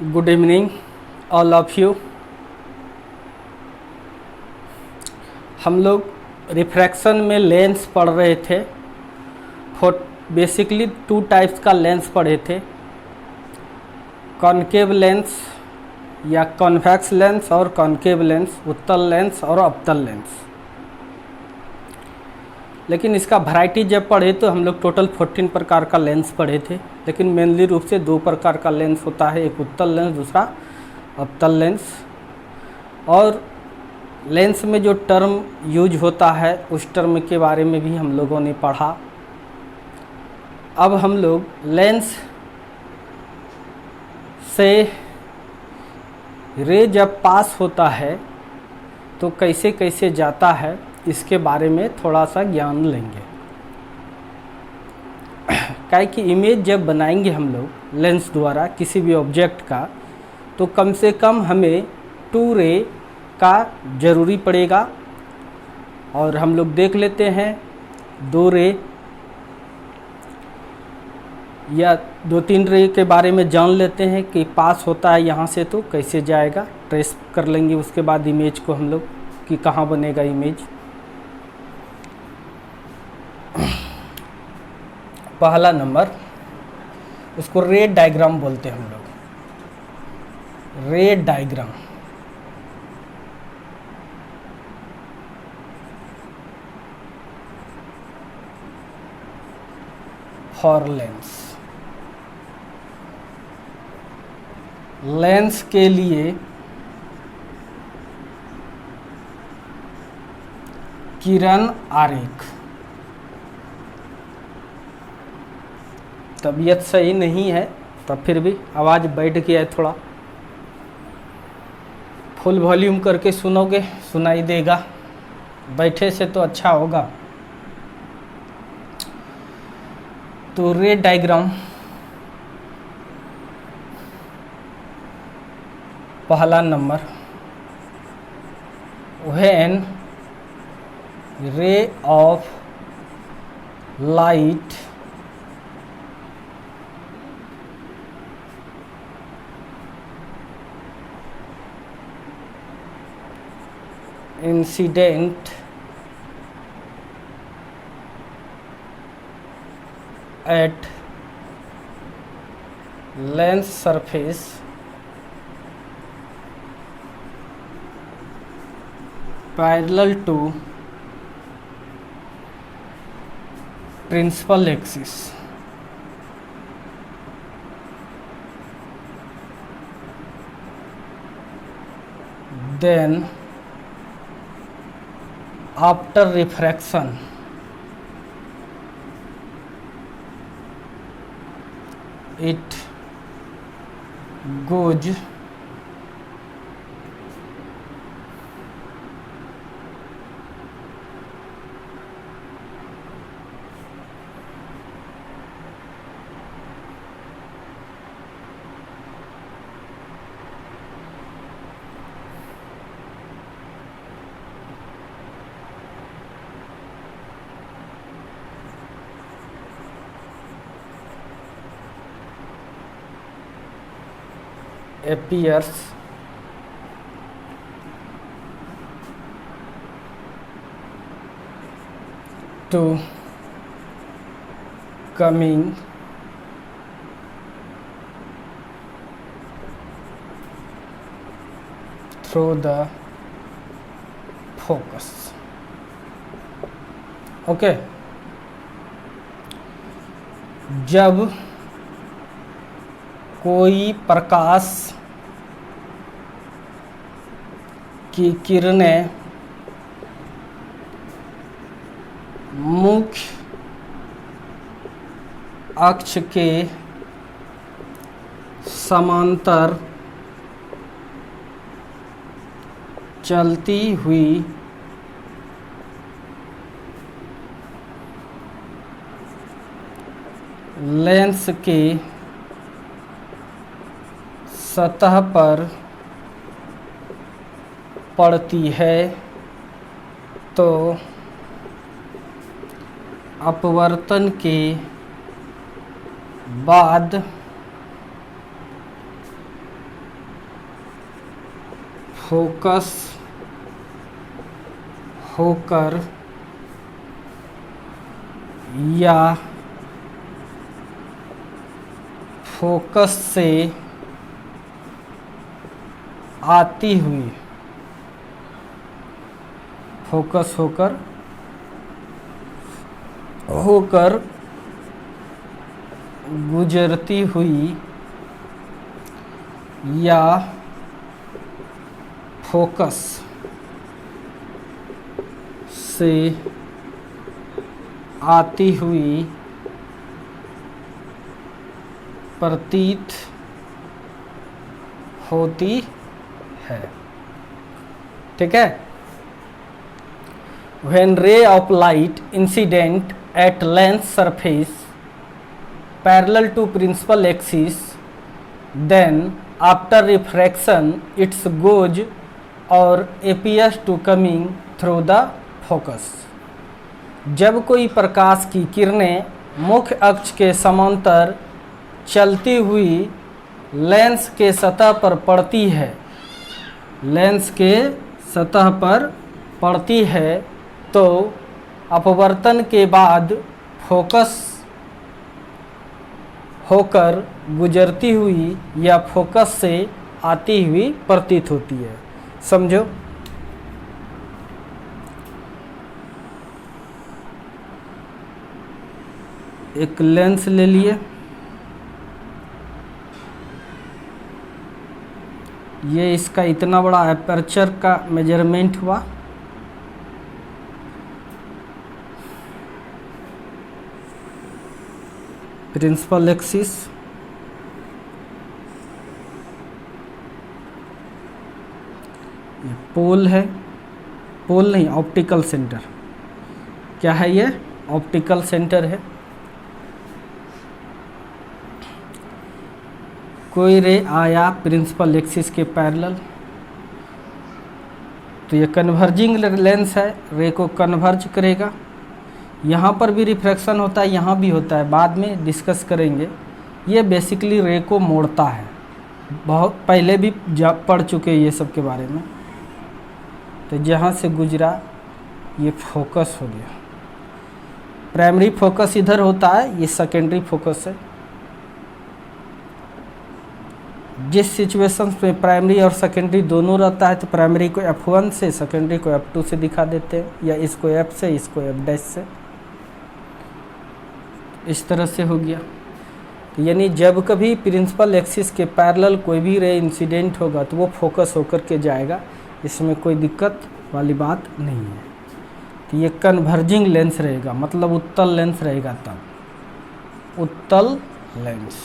Good evening all of you. हम लोग refraction में लेंस पढ़ रहे थे। बेसिकली टू टाइप्स का लेंस पढ़े थे, कॉनकेव लेंस या कॉन्वेक्स लेंस और कॉनकेव लेंस, उत्तल लेंस और अवतल लेंस। लेकिन इसका वैरायटी जब पढ़े तो हम लोग टोटल 14 प्रकार का लेंस पढ़े थे, लेकिन मेनली रूप से दो प्रकार का लेंस होता है, एक उत्तल लेंस, दूसरा अवतल लेंस। और लेंस में जो टर्म यूज होता है उस टर्म के बारे में भी हम लोगों ने पढ़ा। अब हम लोग लेंस से रे जब पास होता है तो कैसे कैसे जाता है, इसके बारे में थोड़ा सा ज्ञान लेंगे। काहे कि इमेज जब बनाएंगे हम लोग लेंस द्वारा किसी भी ऑब्जेक्ट का, तो कम से कम हमें 2 रे का ज़रूरी पड़ेगा। और हम लोग देख लेते हैं 2 रे या 2-3 रे के बारे में जान लेते हैं कि पास होता है यहाँ से तो कैसे जाएगा, ट्रेस कर लेंगे। उसके बाद इमेज को हम लोग कि कहाँ बनेगा इमेज। पहला नंबर, उसको रे डायग्राम बोलते हैं हम लोग, रे डायग्राम। फॉर लेंस, लेंस के लिए किरण आरेख। तबीयत सही नहीं है तब फिर भी आवाज़ बैठ गया है थोड़ा। फुल वॉल्यूम करके सुनोगे सुनाई देगा, बैठे से तो अच्छा होगा। तो रे डायग्राम, पहला number, when ray of light incident at lens surface parallel to principal axis, then after refraction it goes appears to coming through the focus। Okay, जब कोई प्रकाश की किरणें मुख्य अक्ष के समांतर चलती हुई लेंस के सतह पर पड़ती है तो अपवर्तन के बाद फोकस होकर या फोकस से आती हुई, फोकस होकर गुजरती हुई या फोकस से आती हुई प्रतीत होती है। ठीक है। When ray of light incident at lens surface parallel to principal axis, then after refraction it goes or appears to coming through the focus। जब कोई प्रकाश की किरणें मुख्य अक्ष के समांतर चलती हुई लेंस के सतह पर पड़ती है, लेंस के सतह पर पड़ती है, तो अपवर्तन के बाद फोकस होकर गुजरती हुई या फोकस से आती हुई प्रतीत होती है। समझो। एक लेंस ले लिए, ये इसका इतना बड़ा एपर्चर का मेजरमेंट हुआ, प्रिंसिपल एक्सिस, ये पोल है, पोल नहीं ऑप्टिकल सेंटर। क्या है ये? ऑप्टिकल सेंटर है। कोई रे आया प्रिंसिपल एक्सिस के पैरेलल, तो ये कन्वर्जिंग लेंस है, रे को कन्वर्ज करेगा। यहाँ पर भी रिफ्रैक्शन होता है, यहाँ भी होता है, बाद में डिस्कस करेंगे। ये बेसिकली रे को मोड़ता है, बहुत पहले भी पढ़ चुके ये सब के बारे में। तो जहाँ से गुजरा ये फोकस हो गया, प्राइमरी फोकस इधर होता है, ये सेकेंडरी फोकस है। जिस सिचुएशंस में प्राइमरी और सेकेंडरी दोनों रहता है, तो प्राइमरी को F1 से, सेकेंडरी को F2 से दिखा देते हैं, या इसको F से, इसको F' से। इस तरह से हो गया। तो यानी जब कभी प्रिंसिपल एक्सिस के पैरेलल कोई भी रे इंसिडेंट होगा तो वो फोकस होकर के जाएगा, इसमें कोई दिक्कत वाली बात नहीं है। तो ये कन्वर्जिंग लेंस रहेगा, मतलब उत्तल लेंस रहेगा। तब उत्तल लेंस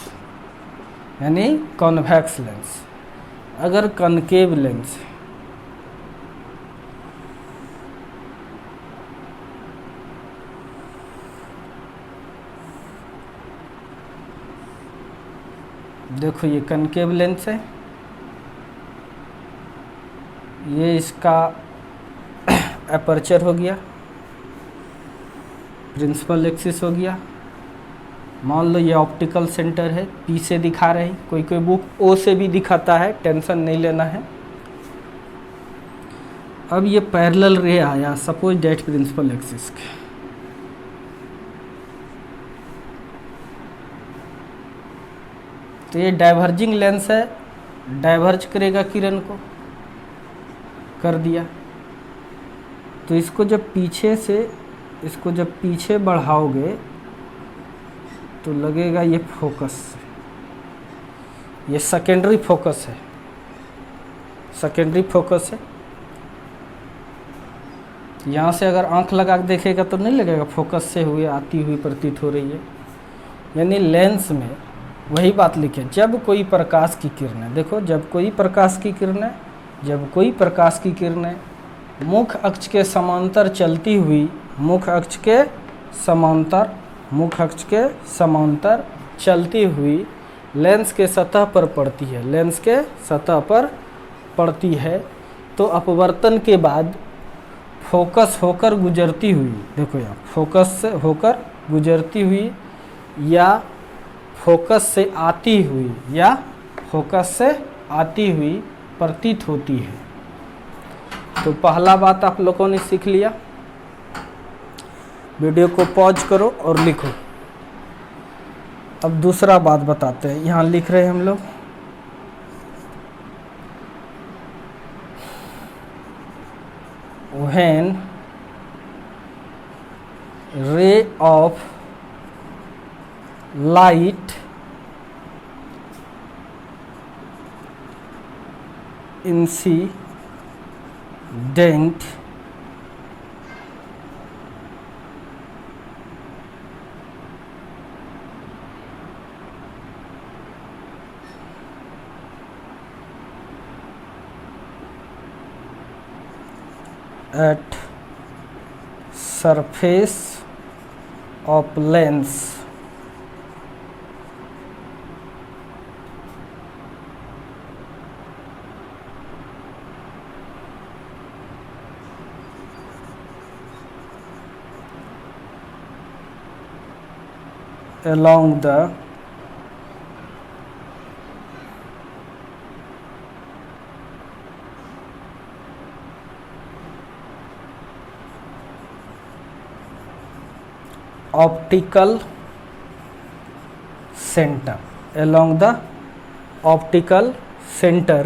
यानी कॉन्वेक्स लेंस। अगर कनकेव लेंस देखो, ये कनकेव लेंस है, ये इसका एपर्चर हो गया, प्रिंसिपल एक्सिस हो गया। मान लो ये ऑप्टिकल सेंटर है, पी से दिखा रहे, कोई कोई बुक ओ से भी दिखाता है, टेंशन नहीं लेना है। अब ये पैरेलल रे आया, सपोज डेट प्रिंसिपल एक्सिस के, तो ये डाइवर्जिंग लेंस है, डाइवर्ज करेगा किरण को, कर दिया। तो इसको जब पीछे से, इसको जब पीछे बढ़ाओगे तो लगेगा ये फोकस, ये सेकेंडरी फोकस है, सेकेंडरी फोकस है। यहाँ से अगर आंख लगा के देखेगा तो नहीं लगेगा फोकस से हुए आती हुई प्रतीत हो रही है। यानी लेंस में वही बात लिखे, जब कोई प्रकाश की किरणें, देखो जब कोई प्रकाश की किरणें, जब कोई प्रकाश की किरणें मुख्य अक्ष के समांतर चलती हुई, मुख्य अक्ष के समांतर, मुख्य अक्ष के समांतर चलती हुई लेंस के सतह पर पड़ती है, लेंस के सतह पर पड़ती है, तो अपवर्तन के बाद फोकस होकर गुजरती हुई, देखो यहाँ फोकस से होकर गुजरती हुई या फोकस से आती हुई, या फोकस से आती हुई प्रतीत होती है। तो पहला बात आप लोगों ने सीख लिया। वीडियो को पॉज करो और लिखो। अब दूसरा बात बताते हैं। यहाँ लिख रहे हैं हम लोग, when ray of light incident at surface of lens along the optical center, along the optical center,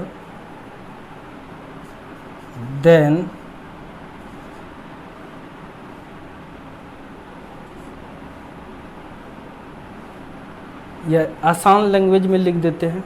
then यह आसान लैंग्वेज में लिख देते हैं।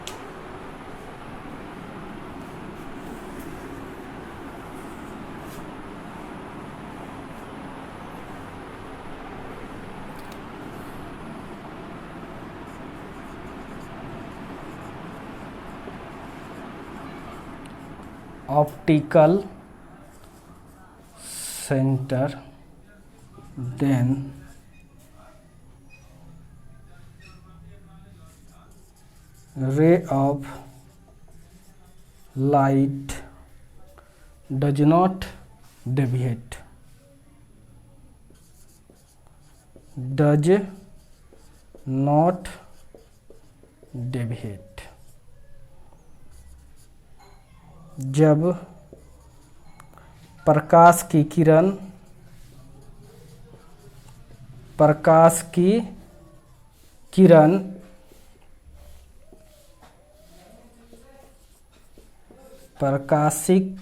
Optical centre, then ray of light does not deviate, does not deviate। जब प्रकाश की किरण प्रकाशिक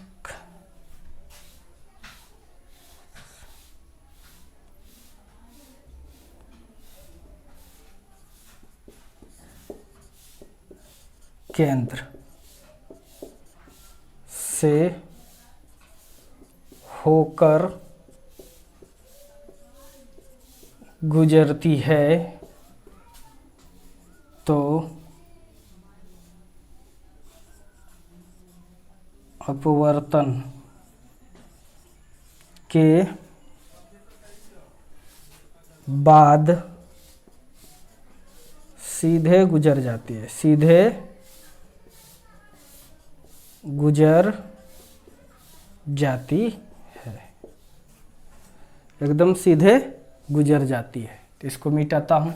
केंद्र से होकर गुजरती है तो अपवर्तन के बाद सीधे गुजर जाती है, सीधे गुजर जाती है, एकदम सीधे गुजर जाती है। तो इसको मिटाता हूं।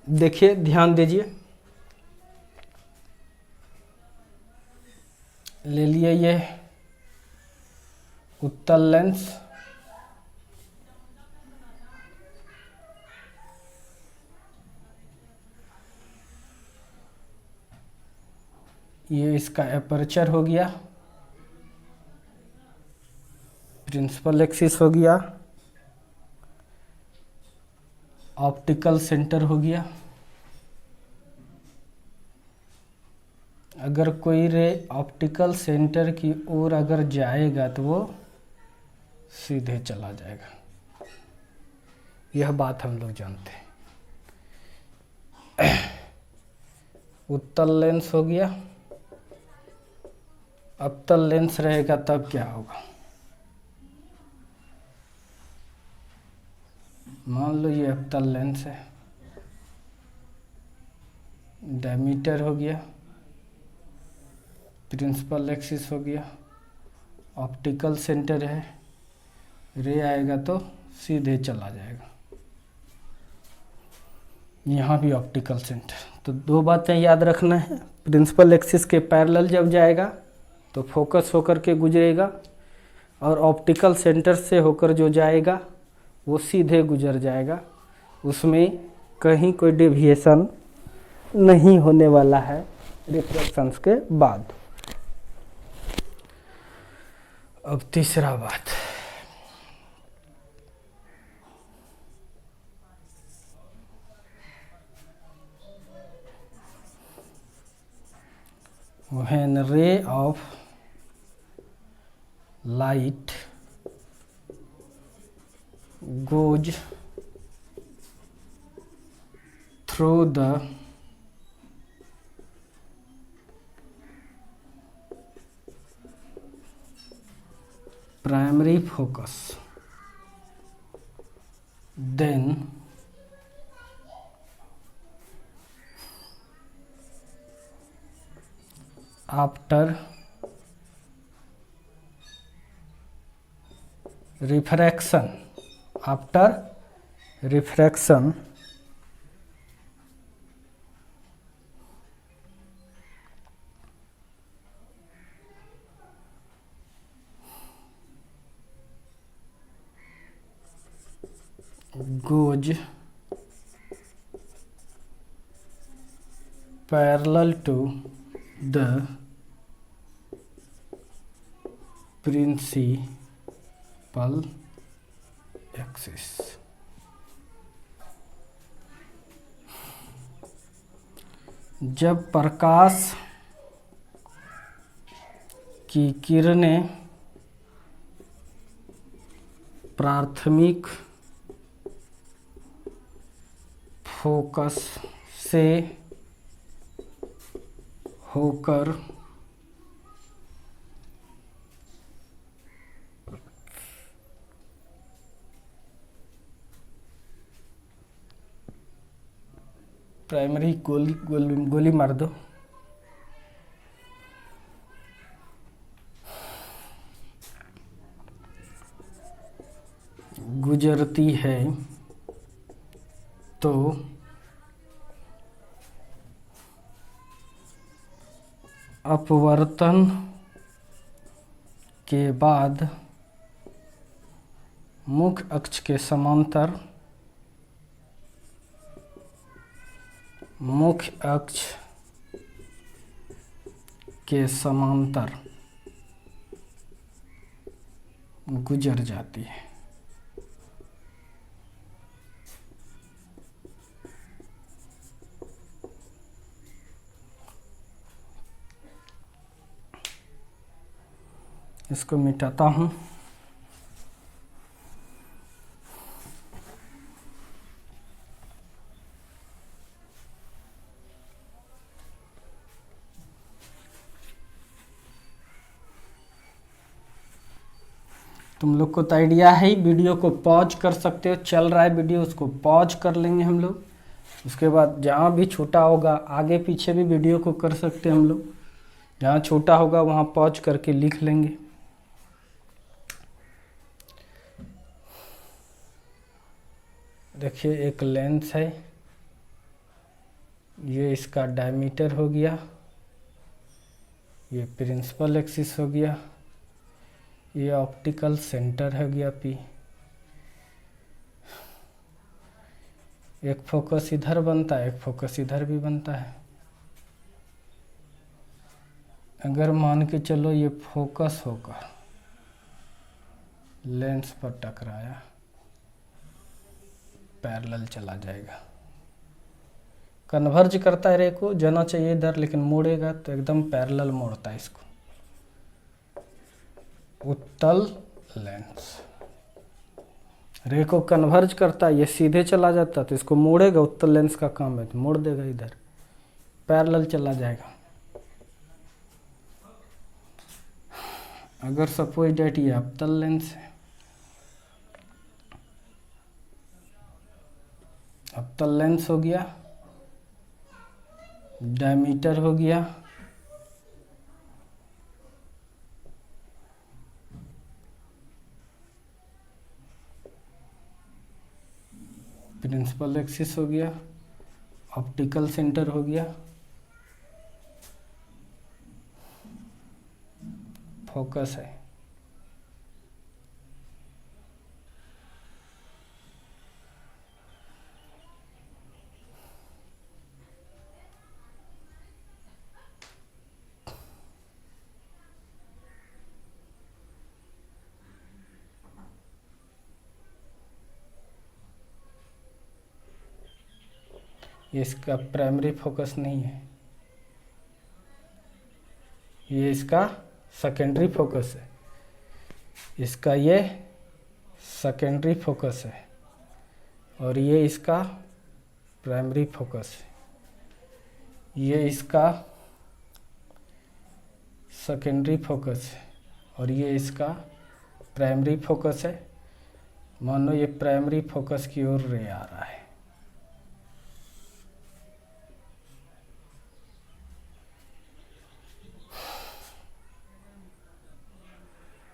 देखिए, ध्यान दीजिए। ले लिए ये उत्तल लेंस, ये इसका एपर्चर हो गया, प्रिंसिपल एक्सिस हो गया, ऑप्टिकल सेंटर हो गया। अगर कोई रे ऑप्टिकल सेंटर की ओर अगर जाएगा तो वो सीधे चला जाएगा, यह बात हम लोग जानते हैं। उत्तल लेंस हो गया, अवतल लेंस रहेगा तब क्या होगा? मान लो ये अवतल लेंस है, डायमीटर हो गया, प्रिंसिपल एक्सिस हो गया, ऑप्टिकल सेंटर है, रे आएगा तो सीधे चला जाएगा, यहाँ भी ऑप्टिकल सेंटर। तो दो बातें याद रखना है, प्रिंसिपल एक्सिस के पैरेलल जब जाएगा तो फोकस होकर के गुजरेगा, और ऑप्टिकल सेंटर से होकर जो जाएगा वो सीधे गुजर जाएगा, उसमें कहीं कोई डेविएशन नहीं होने वाला है रिफ्रैक्शंस के बाद। अब तीसरा बात, when ray of light goes through the primary focus, then after refraction goes parallel to the principal axis। जब प्रकाश की किरणें प्राथमिक फोकस से होकर प्राइमरी गोली मार दो, गुजरती है तो अपवर्तन के बाद मुख्य अक्ष के समांतर गुजर जाती है। इसको मिटाता हूँ। तुम लोग को तो आइडिया है ही, वीडियो को पॉज कर सकते हो, चल रहा है वीडियो उसको पॉज कर लेंगे हम लोग, उसके बाद जहाँ भी छोटा होगा आगे पीछे भी वीडियो को कर सकते हैं हम लोग, जहाँ छोटा होगा वहाँ पॉज करके लिख लेंगे। देखिए एक लेंस है, ये इसका डायमीटर हो गया, ये प्रिंसिपल एक्सिस हो गया, ये ऑप्टिकल सेंटर हो गया P। एक फोकस इधर बनता है, एक फोकस इधर भी बनता है। अगर मान के चलो ये फोकस होकर लेंस पर टकराया, पैरेलल चला जाएगा, कन्वर्ज करता है रे को, जाना चाहिए इधर लेकिन मोड़ेगा तो एकदम पैरेलल मोड़ता है इसको। उत्तल लेंस रे को कन्वर्ज करता है, ये सीधे चला जाता तो इसको मोड़ेगा, उत्तल लेंस का काम है तो मोड़ देगा, इधर पैरेलल चला जाएगा। अगर सपोज डेट ये अवतल लेंस है, अवतल लेंस हो गया, डायमीटर हो गया प्रिंसिपल एक्सिस हो गया, ऑप्टिकल सेंटर हो गया, फोकस है। ये इसका प्राइमरी फोकस नहीं है, ये इसका सेकेंडरी फोकस है, इसका ये सेकेंडरी फोकस है, और ये इसका प्राइमरी फोकस है। ये इसका सेकेंडरी फोकस है और ये इसका प्राइमरी फोकस है। मान लो ये प्राइमरी फोकस की ओर रे आ रहा है,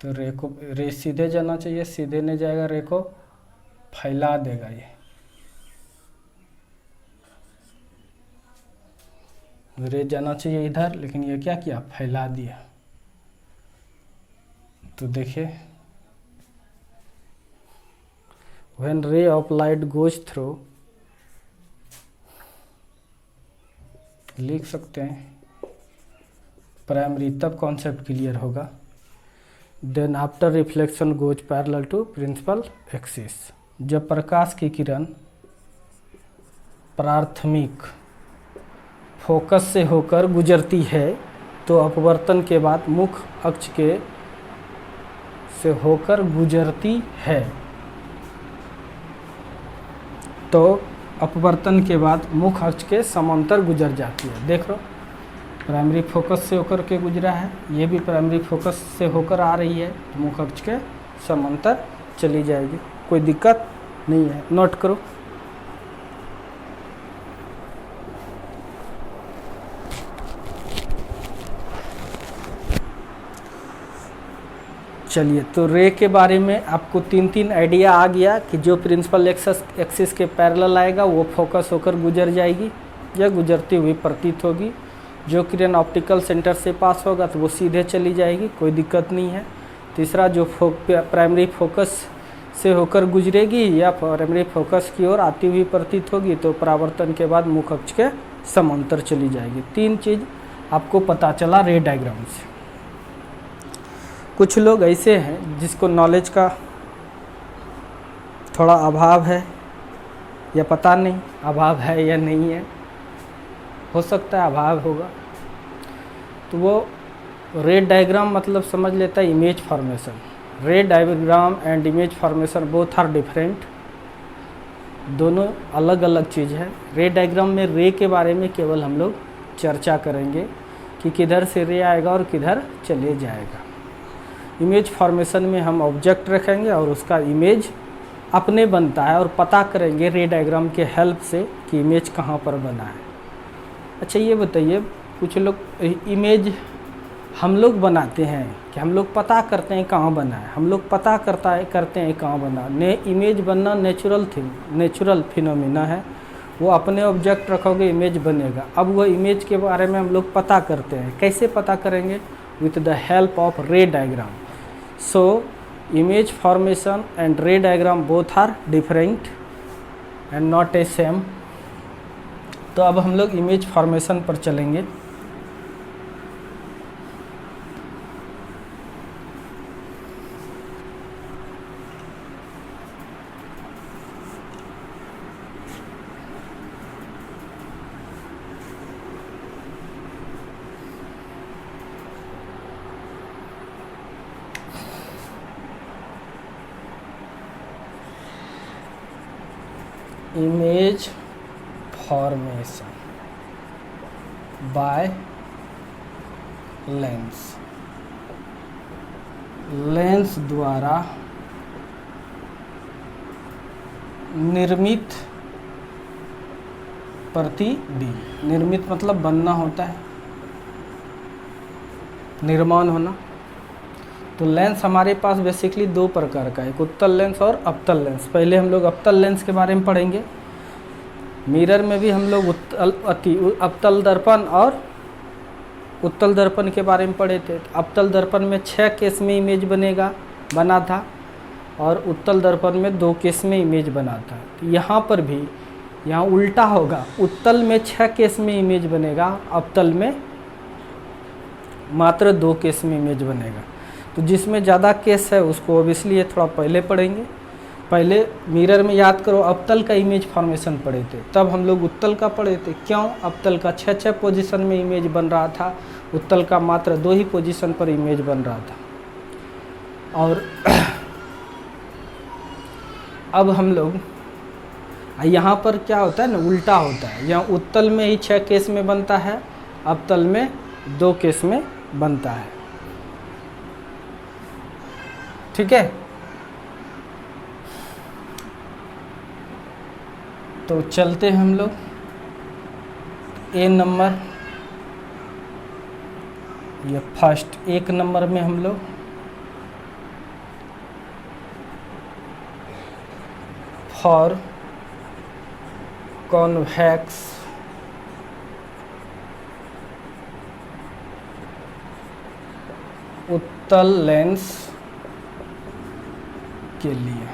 तो रे सीधे जाना चाहिए, सीधे नहीं जाएगा, रे को फैला देगा ये। रे जाना चाहिए इधर, लेकिन ये क्या किया, फैला दिया। तो देखिए, when ray of light goes through, लिख सकते हैं प्राइमरी, तब कॉन्सेप्ट क्लियर होगा। Then after reflection goes parallel to principal axis, जब प्रकाश की किरण प्राथमिक फोकस से होकर गुजरती है तो अपवर्तन के बाद मुख्य अक्ष के से होकर गुजरती है, तो अपवर्तन के बाद मुख्य अक्ष के समांतर गुजर जाती है। देख लो, प्राइमरी फोकस से होकर के गुजरा है, ये भी प्राइमरी फोकस से होकर आ रही है, तो मुख्य अक्ष के समांतर चली जाएगी, कोई दिक्कत नहीं है। नोट करो। चलिए, तो रे के बारे में आपको तीन आइडिया आ गया कि जो प्रिंसिपल एक्सिस के पैरेलल आएगा वो फोकस होकर गुजर जाएगी या गुजरती हुई प्रतीत होगी। जो किरण ऑप्टिकल सेंटर से पास होगा तो वो सीधे चली जाएगी, कोई दिक्कत नहीं है। तीसरा, जो प्राइमरी फोकस से होकर गुजरेगी या प्राइमरी फोकस की ओर आती हुई प्रतीत होगी तो परावर्तन के बाद मुख्य अक्ष के समांतर चली जाएगी। तीन चीज़ आपको पता चला रे डायग्राम से। कुछ लोग ऐसे हैं जिसको नॉलेज का थोड़ा अभाव है, या पता नहीं अभाव है या नहीं है, हो सकता है अभाव होगा, तो वो रे डायग्राम मतलब समझ लेता है image formation. Ray diagram and image formation both are different, दोनों अलग अलग चीज़ है। रे डायग्राम में रे के बारे में केवल हम लोग चर्चा करेंगे कि किधर से रे आएगा और किधर चले जाएगा। इमेज फॉर्मेशन में हम ऑब्जेक्ट रखेंगे और उसका इमेज अपने बनता है और पता करेंगे रे डायग्राम के हेल्प से कि इमेज कहाँ पर बना है। अच्छा, ये बताइए, कुछ लोग इमेज हम लोग बनाते हैं कि हम लोग पता करते हैं कहाँ बना है, हम लोग पता करते हैं कहाँ बना। इमेज बनना नेचुरल फिनोमिना है, वो अपने ऑब्जेक्ट रखोगे इमेज बनेगा। अब वो इमेज के बारे में हम लोग पता करते हैं, कैसे पता करेंगे? With the help of ray diagram. So image formation and ray diagram both are different and not a same. तो अब हम लोग इमेज फॉर्मेशन पर चलेंगे। इमेज फॉर्मेशन बाय लेंस द्वारा निर्मित प्रतिबिंब। निर्मित मतलब बनना होता है, निर्माण होना। तो लेंस हमारे पास बेसिकली दो प्रकार का है, एक उत्तल लेंस और अवतल लेंस। पहले हम लोग अवतल लेंस के बारे में पढ़ेंगे। मिरर में भी हम लोग अवतल दर्पण और उत्तल दर्पण के बारे में पढ़े थे। अवतल दर्पण में 6 केस में इमेज बना था और उत्तल दर्पण में 2 केस में इमेज बना था। तो यहाँ पर भी यहाँ उल्टा होगा, उत्तल में 6 केस में इमेज बनेगा, अवतल में मात्र 2 केस में इमेज बनेगा। तो जिसमें ज़्यादा केस है उसको ऑब्वियसली ये थोड़ा पहले पढ़ेंगे। पहले मिरर में याद करो अवतल का इमेज फॉर्मेशन पढ़े थे, तब हम लोग उत्तल का पढ़े थे। क्यों? अवतल का 6 पोजीशन में इमेज बन रहा था, उत्तल का मात्र 2 ही पोजीशन पर इमेज बन रहा था। और अब हम लोग यहाँ पर क्या होता है ना, उल्टा होता है। यहाँ उत्तल में ही 6 केस में बनता है, अवतल में 2 केस में बनता है। ठीक है, तो चलते हैं हम लोग ए नंबर, ये फर्स्ट 1 नंबर में हम लोग फॉर कॉन्वेक्स उत्तल लेंस के लिए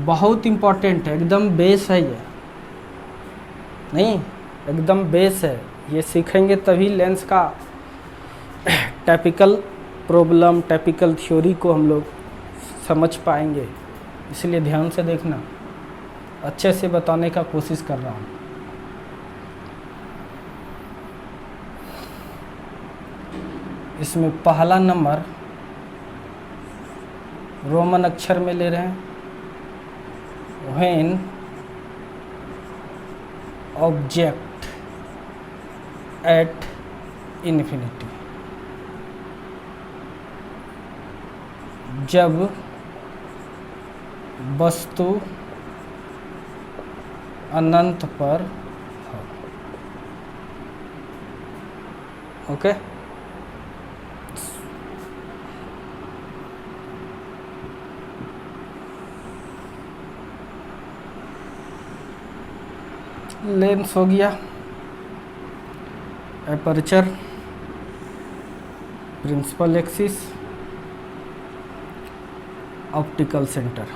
बहुत इम्पॉर्टेंट है, एकदम बेस है ये, नहीं एकदम बेस है। ये सीखेंगे तभी लेंस का टाइपिकल प्रॉब्लम, टाइपिकल थ्योरी को हम लोग समझ पाएंगे। इसलिए ध्यान से देखना, अच्छे से बताने का कोशिश कर रहा हूँ। इसमें पहला नंबर रोमन अक्षर में ले रहे हैं, व्हेन ऑब्जेक्ट एट इन्फिनिटी, जब वस्तु अनंत पर हो। ओके, लेंस हो गया, aperture, principal axis, optical centre,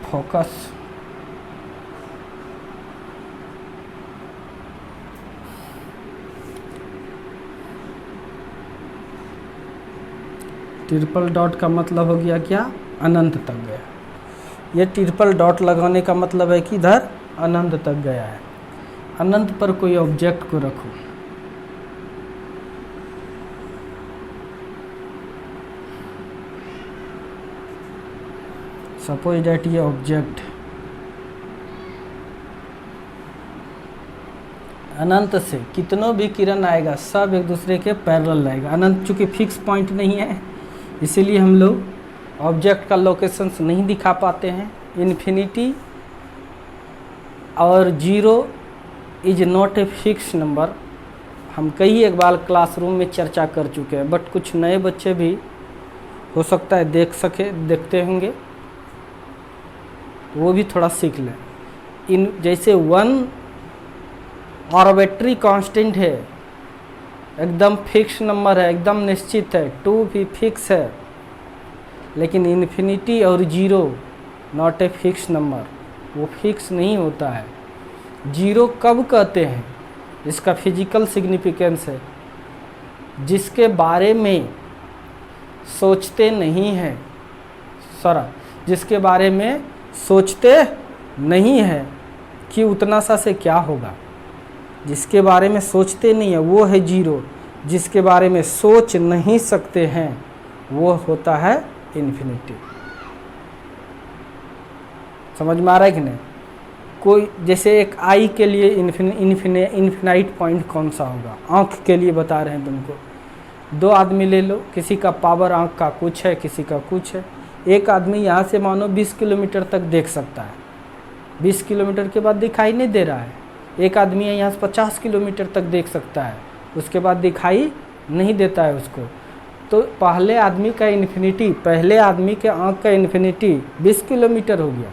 focus, triple dot का मतलब हो गया क्या, अनंत तक गया। ये ट्रिपल डॉट लगाने का मतलब है कि इधर अनंत तक गया है। अनंत पर कोई ऑब्जेक्ट को रखो, सपोज दैट ये ऑब्जेक्ट अनंत से कितनों भी किरण आएगा सब एक दूसरे के पैरेलल रहेगा। अनंत चूँकि फिक्स पॉइंट नहीं है, इसीलिए हम लोग ऑब्जेक्ट का लोकेशंस नहीं दिखा पाते हैं। इन्फिनिटी और 0 is not a fix number, हम कई एक बार क्लासरूम में चर्चा कर चुके हैं, बट कुछ नए बच्चे भी हो सकता है देखते होंगे, वो भी थोड़ा सीख लें। जैसे 1 आर्बिट्री कांस्टेंट है, एकदम फिक्स नंबर है, एकदम निश्चित है। 2 भी फिक्स है, लेकिन इन्फिनिटी और 0 नॉट ए फिक्स नंबर, वो फिक्स नहीं होता है। 0 कब कहते हैं, इसका फिजिकल सिग्निफिकेंस है, जिसके बारे में सोचते नहीं हैं, जिसके बारे में सोचते नहीं है कि उतना सा से क्या होगा, जिसके बारे में सोचते नहीं है वो है 0। जिसके बारे में सोच नहीं सकते हैं वो होता है इन्फिनिटी। समझ में आ रहा है कि नहीं? कोई जैसे एक आई के लिए इन्फिनाइट पॉइंट कौन सा होगा, आँख के लिए बता रहे हैं तुमको। 2 आदमी ले लो, किसी का पावर आँख का कुछ है, किसी का कुछ है। एक आदमी यहाँ से मानो 20 किलोमीटर तक देख सकता है, 20 किलोमीटर के बाद दिखाई नहीं दे रहा है। एक आदमी है यहाँ से 50 किलोमीटर तक देख सकता है, उसके बाद दिखाई नहीं देता है उसको। तो पहले आदमी का इन्फिनिटी, पहले आदमी के आँख का इन्फिनिटी 20 किलोमीटर हो गया,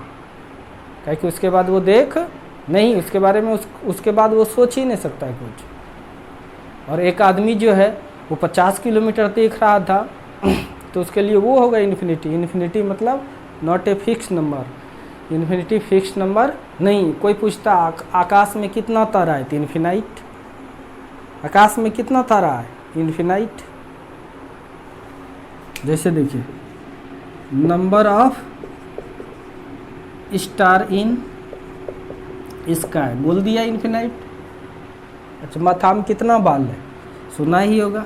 क्या कि उसके बाद वो देख नहीं, उसके बारे में उसके बाद वो सोच ही नहीं सकता है कुछ। और एक आदमी जो है वो 50 किलोमीटर देख रहा था तो उसके लिए वो होगा इन्फिनिटी। इन्फिनिटी मतलब not a fix number, infinity fix number नहीं। कोई पूछता आकाश में कितना तारा है, तो इन्फिनाइट। आकाश में कितना तारा है, इन्फिनाइट। जैसे देखिए number of star in sky, बोल दिया इन्फिनाइट। अच्छा, माथा में कितना बाल है, सुना ही होगा।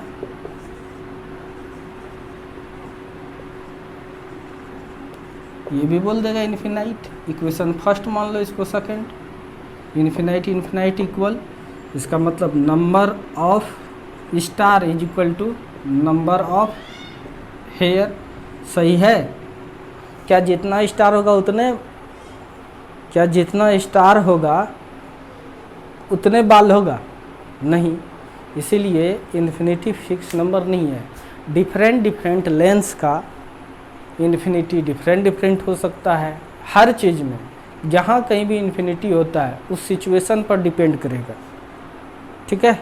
ये भी बोल देगा इन्फिनाइट। इक्वेशन फर्स्ट मान लो, इसको सेकंड। इन्फिनाइट इन्फिनाइट इक्वल, इसका मतलब number of star is equal to number of hair. सही है क्या? जितना स्टार होगा उतने, क्या जितना स्टार होगा उतने बाल होगा? नहीं, इसीलिए इन्फिनिटी फिक्स नंबर नहीं है। डिफरेंट डिफरेंट लेंस का इन्फिनिटी डिफरेंट डिफरेंट हो सकता है। हर चीज़ में जहाँ कहीं भी इन्फिनिटी होता है उस सिचुएशन पर डिपेंड करेगा, ठीक है।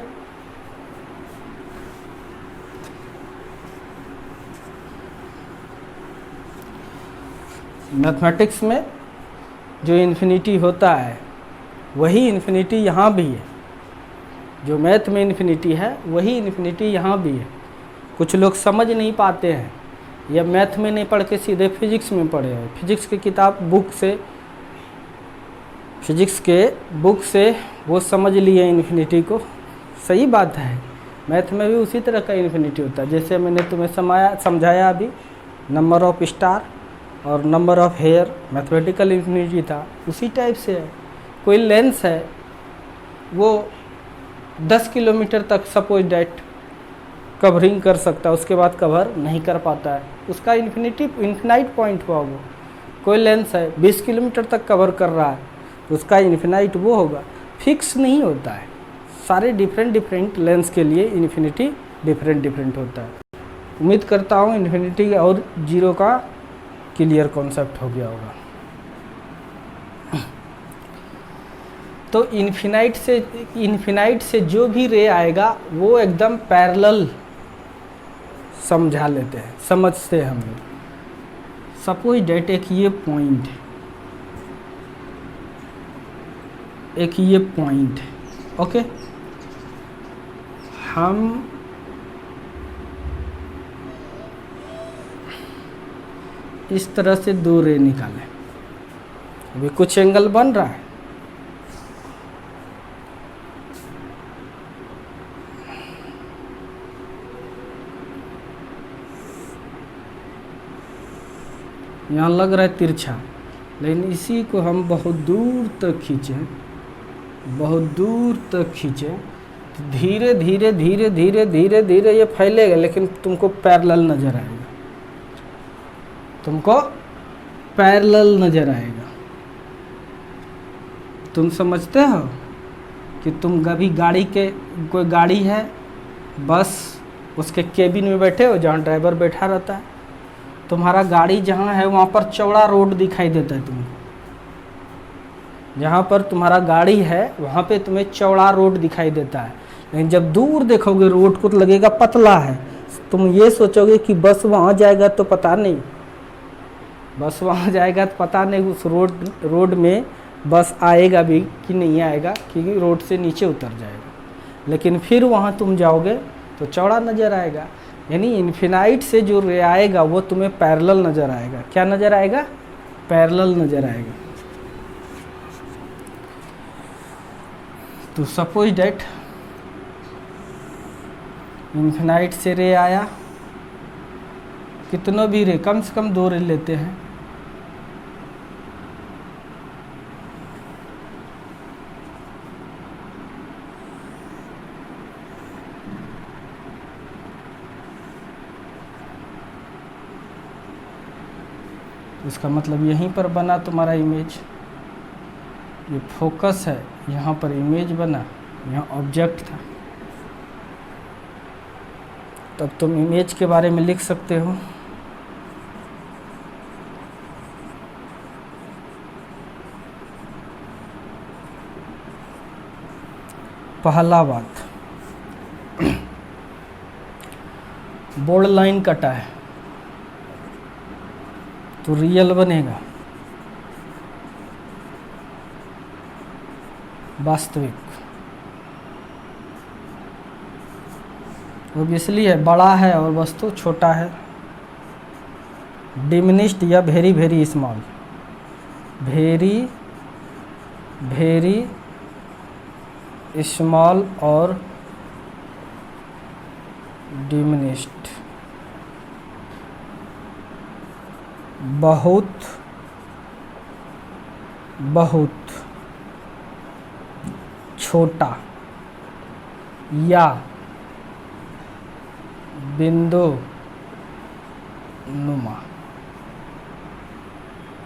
मैथमेटिक्स में जो इन्फिनिटी होता है वही इन्फिनिटी यहाँ भी है। जो मैथ में इन्फिनिटी है वही इन्फिनिटी यहाँ भी है। कुछ लोग समझ नहीं पाते हैं, या मैथ में नहीं पढ़ के सीधे फिजिक्स में पढ़े हैं। फिजिक्स की किताब बुक से, फिजिक्स के बुक से वो समझ लिए इन्फिनिटी को। सही बात है, मैथ में भी उसी तरह का इन्फिनिटी होता है। जैसे मैंने तुम्हें समझाया अभी, नंबर ऑफ स्टार और number of hair mathematical infinity था, उसी टाइप से है। कोई लेंस है वो 10 किलोमीटर तक सपोज डैट कवरिंग कर सकता है, उसके बाद कवर नहीं कर पाता है, उसका इन्फिनाइट पॉइंट हुआ वो। कोई लेंस है 20 किलोमीटर तक कवर कर रहा है, तो उसका इन्फिनाइट वो होगा। फिक्स नहीं होता है, सारे डिफरेंट डिफरेंट लेंस के लिए इन्फिनिटी डिफरेंट डिफरेंट होता है। उम्मीद करता हूँ इन्फिनिटी और जीरो का क्लियर कॉन्सेप्ट हो गया होगा। तो इन्फिनाइट से जो भी रे आएगा वो एकदम पैरेलल समझा लेते हैं, समझते हैं हम लोग। सपोज डेट एक ये पॉइंट है, एक ये पॉइंट है, ओके। हम इस तरह से दो रे निकालें, अभी कुछ एंगल बन रहा है, यहाँ लग रहा है तिरछा, लेकिन इसी को हम बहुत दूर तक खींचें, बहुत दूर तक खींचें, तो धीरे धीरे धीरे धीरे धीरे धीरे ये फैलेगा, लेकिन तुमको पैरेलल नज़र आएगा, तुमको पैरेलल नज़र आएगा। तुम समझते हो कि तुम कभी गाड़ी के, कोई गाड़ी है, बस उसके केबिन में बैठे हो जहाँ ड्राइवर बैठा रहता है, तुम्हारा गाड़ी जहाँ है वहाँ पर चौड़ा रोड दिखाई देता है तुमको। जहाँ पर तुम्हारा गाड़ी है वहाँ पे तुम्हें चौड़ा रोड दिखाई देता है, लेकिन जब दूर देखोगे रोड को तो लगेगा पतला है। तुम ये सोचोगे कि बस वहाँ जाएगा तो पता नहीं, बस वहाँ जाएगा तो पता नहीं उस रोड में बस आएगा भी कि नहीं आएगा, क्योंकि रोड से नीचे उतर जाएगा। लेकिन फिर वहाँ तुम जाओगे तो चौड़ा नज़र आएगा। यानी इन्फिनाइट से जो रे आएगा वो तुम्हें पैरेलल नज़र आएगा। क्या नज़र आएगा? पैरेलल नज़र आएगा। तो सपोज डैट इन्फिनाइट से रे आया, कितनों भी रे, कम से कम 2 रे लेते हैं, इसका मतलब यहीं पर बना तुम्हारा इमेज। ये फोकस है, यहाँ पर इमेज बना, यहाँ ऑब्जेक्ट था। तब तुम इमेज के बारे में लिख सकते हो। पहला बात, बोर्ड लाइन कटा है तो रियल बनेगा, वास्तविक। ऑब्वियसली है, बड़ा है और वस्तु छोटा है। डिमिनिश्ड या very very small, very very small और डिमिनिश्ड, बहुत बहुत छोटा या बिंदु नुमा।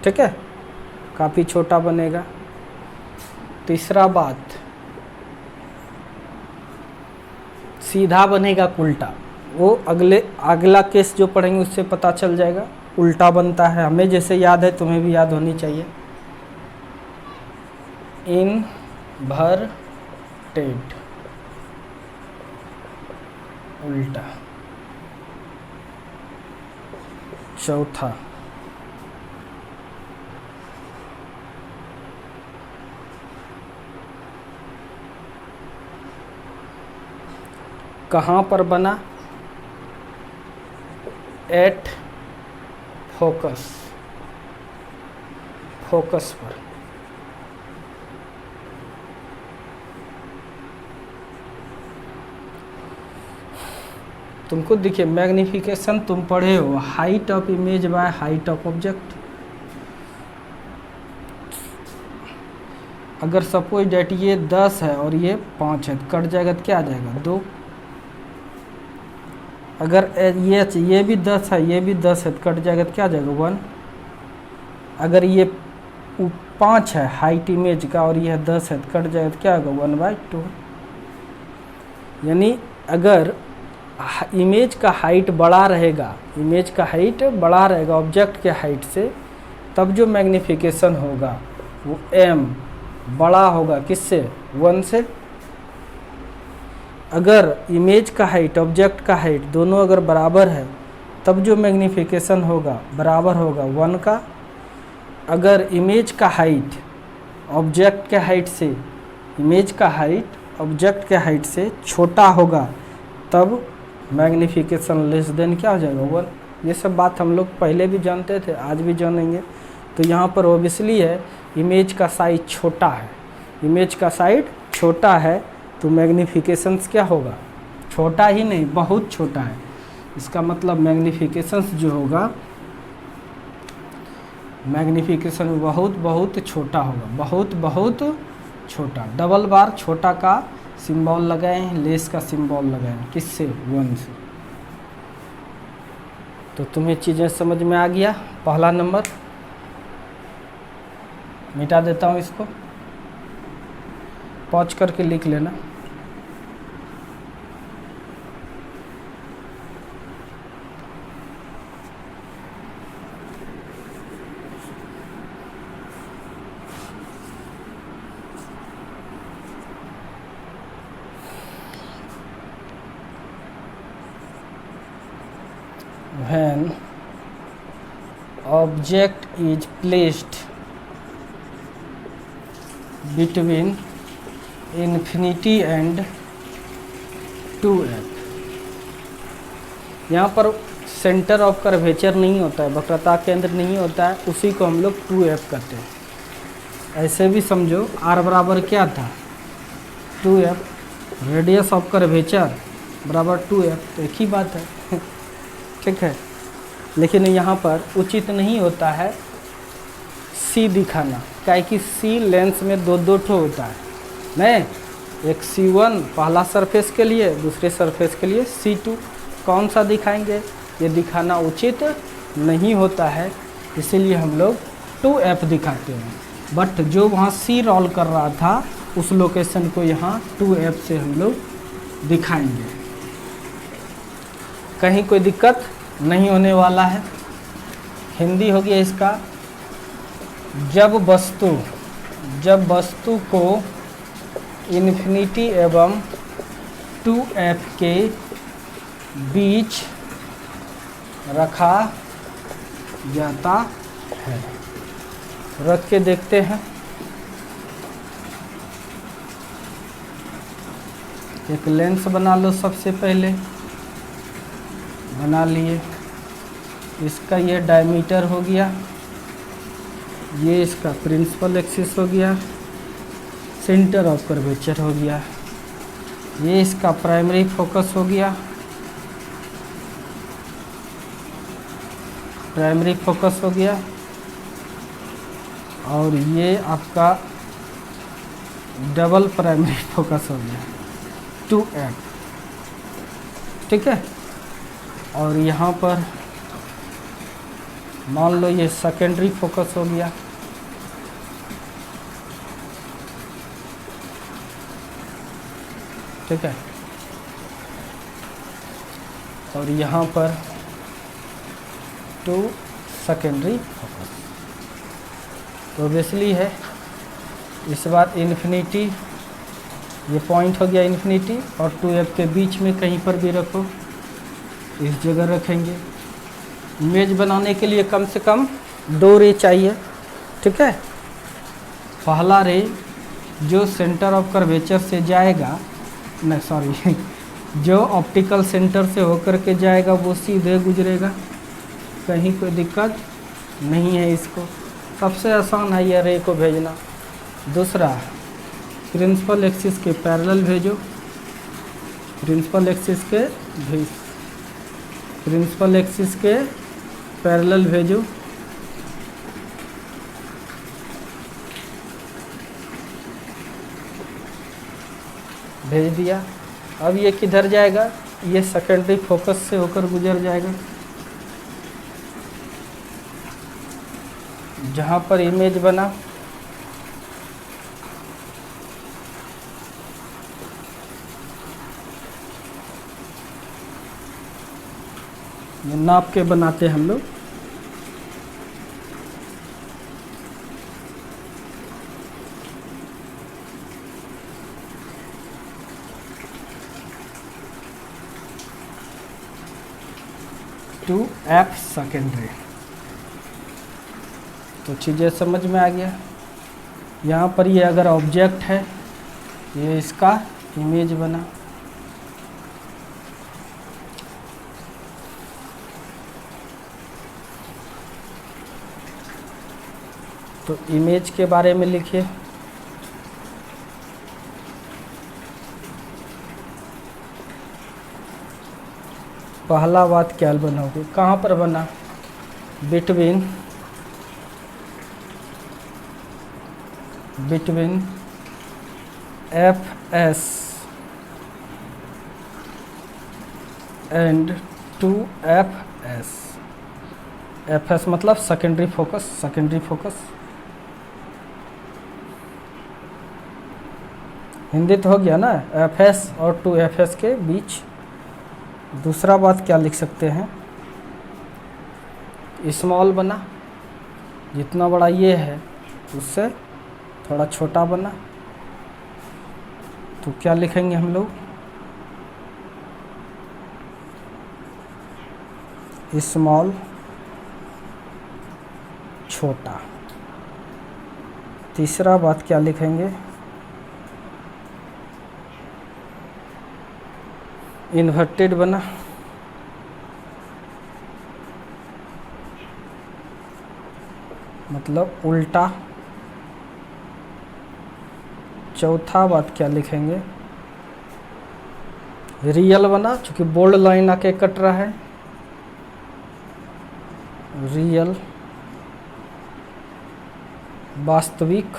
ठीक है, काफ़ी छोटा बनेगा। तीसरा बात, सीधा बनेगा उल्टा। वो अगला केस जो पढ़ेंगे उससे पता चल जाएगा। उल्टा बनता है, हमें जैसे याद है तुम्हें भी याद होनी चाहिए। इनवर्टेड, उल्टा। चौथा, कहाँ पर बना? एट फोकस, फोकस पर। तुमको देखिए, मैग्निफिकेशन तुम पढ़े हो, height of image by height of object. अगर सपोज डेट ये 10 है और ये 5 है, कट जाएगा तो क्या आ जाएगा? 2। अगर ये भी 10 है, ये भी 10 है, तो कट जाएगा तो क्या आ जाएगा? 1। अगर ये 5 है हाइट इमेज का और यह 10 है, तो कट जाएगा तो क्या होगा? 1/2। यानी अगर इमेज का हाइट बड़ा रहेगा, इमेज का हाइट बड़ा रहेगा ऑब्जेक्ट के हाइट से, तब जो मैग्निफिकेशन होगा वो m बड़ा होगा किससे? 1 से। अगर इमेज का हाइट ऑब्जेक्ट का हाइट दोनों अगर बराबर है, तब जो मैग्निफिकेशन होगा बराबर होगा 1 का। अगर इमेज का हाइट ऑब्जेक्ट के हाइट से, इमेज का हाइट ऑब्जेक्ट के हाइट से छोटा होगा, तब मैग्निफिकेशन लेस देन क्या हो जाएगा? 1। ये सब बात हम लोग पहले भी जानते थे, आज भी जानेंगे। तो यहाँ पर ऑब्वियसली है इमेज का साइज छोटा है, इमेज का साइज छोटा है तो मैग्निफिकेशंस क्या होगा? छोटा ही नहीं, बहुत छोटा है। इसका मतलब मैग्निफिकेशंस जो होगा, मैग्निफिकेशन बहुत बहुत छोटा होगा, बहुत बहुत छोटा। डबल बार छोटा का सिंबल लगाए हैं, लेस का सिंबल लगाए हैं, किससे? 1 से। तो तुम्हें चीज़ें समझ में आ गया। पहला नंबर मिटा देता हूँ, इसको पॉज करके लिख लेना। When object is placed between infinity and 2f, यहाँ पर सेंटर ऑफ कर्वेचर नहीं होता है, वक्रता केंद्र नहीं होता है, उसी को हम लोग 2f कहते हैं। ऐसे भी समझो r बराबर क्या था? 2f। रेडियस ऑफ कर्वेचर बराबर 2f, तो एक ही बात है। ठीक है, लेकिन यहाँ पर उचित नहीं होता है C दिखाना, क्या कि C लेंस में दो ठो होता है। नहीं, एक C1 पहला सरफेस के लिए, दूसरे सरफेस के लिए C2। कौन सा दिखाएंगे? ये दिखाना उचित नहीं होता है, इसीलिए हम लोग 2f दिखाते हैं। बट जो वहाँ सी रोल कर रहा था उस लोकेशन को यहाँ 2F से हम लोग दिखाएंगे। कहीं कोई दिक्कत नहीं होने वाला है। हिंदी हो गया इसका, जब वस्तु को इन्फिनिटी एवं 2F के बीच रखा जाता है। रख के देखते हैं। एक लेंस बना लो, सबसे पहले बना लिए। इसका ये डायमीटर हो गया, ये इसका प्रिंसिपल एक्सिस हो गया, सेंटर ऑफ कर्वेचर हो गया, ये इसका प्राइमरी फोकस हो गया, प्राइमरी फोकस हो गया, और ये आपका डबल प्राइमरी फोकस हो गया 2F, ठीक है। और यहाँ पर मान लो ये सेकेंडरी फोकस हो गया, ठीक है। और यहाँ पर 2 सेकेंडरी फोकस, तो ऑब्वियसली है। इस बार इन्फिनिटी, ये पॉइंट हो गया इन्फिनिटी, और 2F के बीच में कहीं पर भी रखो, इस जगह रखेंगे। इमेज बनाने के लिए कम से कम 2 रे चाहिए, ठीक है। पहला रे जो सेंटर ऑफ कर्वेचर से जाएगा, नहीं सॉरी जो ऑप्टिकल सेंटर से होकर के जाएगा वो सीधे गुजरेगा, कहीं कोई दिक्कत नहीं है। इसको सबसे आसान है ये रे को भेजना। दूसरा, प्रिंसिपल एक्सिस के पैरेलल भेजो, प्रिंसिपल एक्सिस के पैरेलल भेजो। भेज दिया। अब ये किधर जाएगा? ये सेकेंडरी फोकस से होकर गुजर जाएगा। जहाँ पर इमेज बना ये नाप के बनाते हैं हम लोग। टू F सेकेंडरी, तो चीज़ें समझ में आ गया। यहाँ पर ये अगर ऑब्जेक्ट है, ये इसका इमेज बना, तो इमेज के बारे में लिखिए। पहला बात क्या बनाओगे? कहाँ पर बना? Between FS and 2FS। FS मतलब सेकेंडरी फोकस। हिंदी तो हो गया ना, FS और 2FS के बीच। दूसरा बात क्या लिख सकते हैं? स्मॉल बना, जितना बड़ा ये है उससे थोड़ा छोटा बना, तो क्या लिखेंगे हम लोग? स्मॉल, छोटा। तीसरा बात क्या लिखेंगे? इन्वर्टेड बना, मतलब उल्टा। चौथा बात क्या लिखेंगे? रियल बना, चूंकि बोल्ड लाइन आके कट रहा है, रियल, वास्तविक।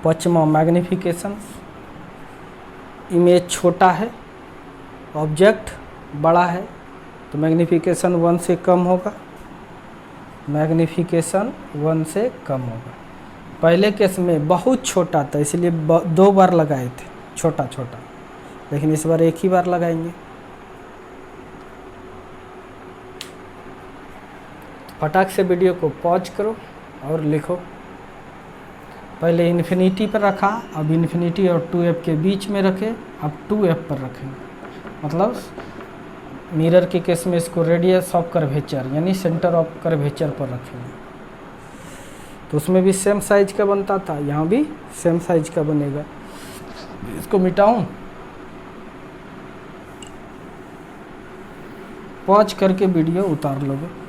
पांचवा मैग्निफिकेशन, इमेज छोटा है, ऑब्जेक्ट बड़ा है, तो मैग्निफिकेशन 1 से कम होगा। मैग्नीफिकेशन 1 से कम होगा। पहले केस में बहुत छोटा था इसलिए 2 बार लगाए थे छोटा छोटा, लेकिन इस बार एक ही बार लगाएंगे। फटाक से वीडियो को पॉज करो और लिखो। पहले इन्फिनिटी पर रखा, अब इन्फिनिटी और 2f के बीच में रखे, अब 2f पर रखेंगे। मतलब मिरर के केस में इसको रेडियस ऑफ कर्वेचर यानी सेंटर ऑफ कर्वेचर पर रखेंगे। तो उसमें भी सेम साइज का बनता था, यहाँ भी सेम साइज का बनेगा। इसको मिटाऊं, पॉज करके वीडियो उतार लोगे।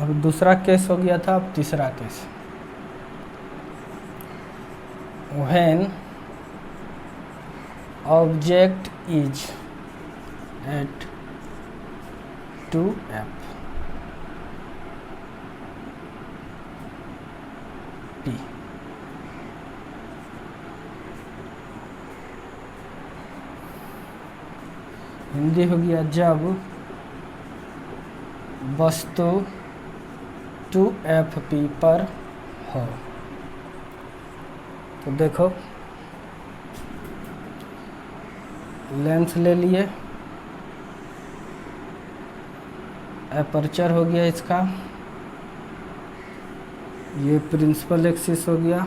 अब दूसरा केस हो गया था, अब तीसरा case. When object is at 2f p Hindi हो गया जब वस्तु 2fp पर हो। तो देखो लेंथ ले लिए, एपर्चर हो गया इसका, ये प्रिंसिपल एक्सिस हो गया।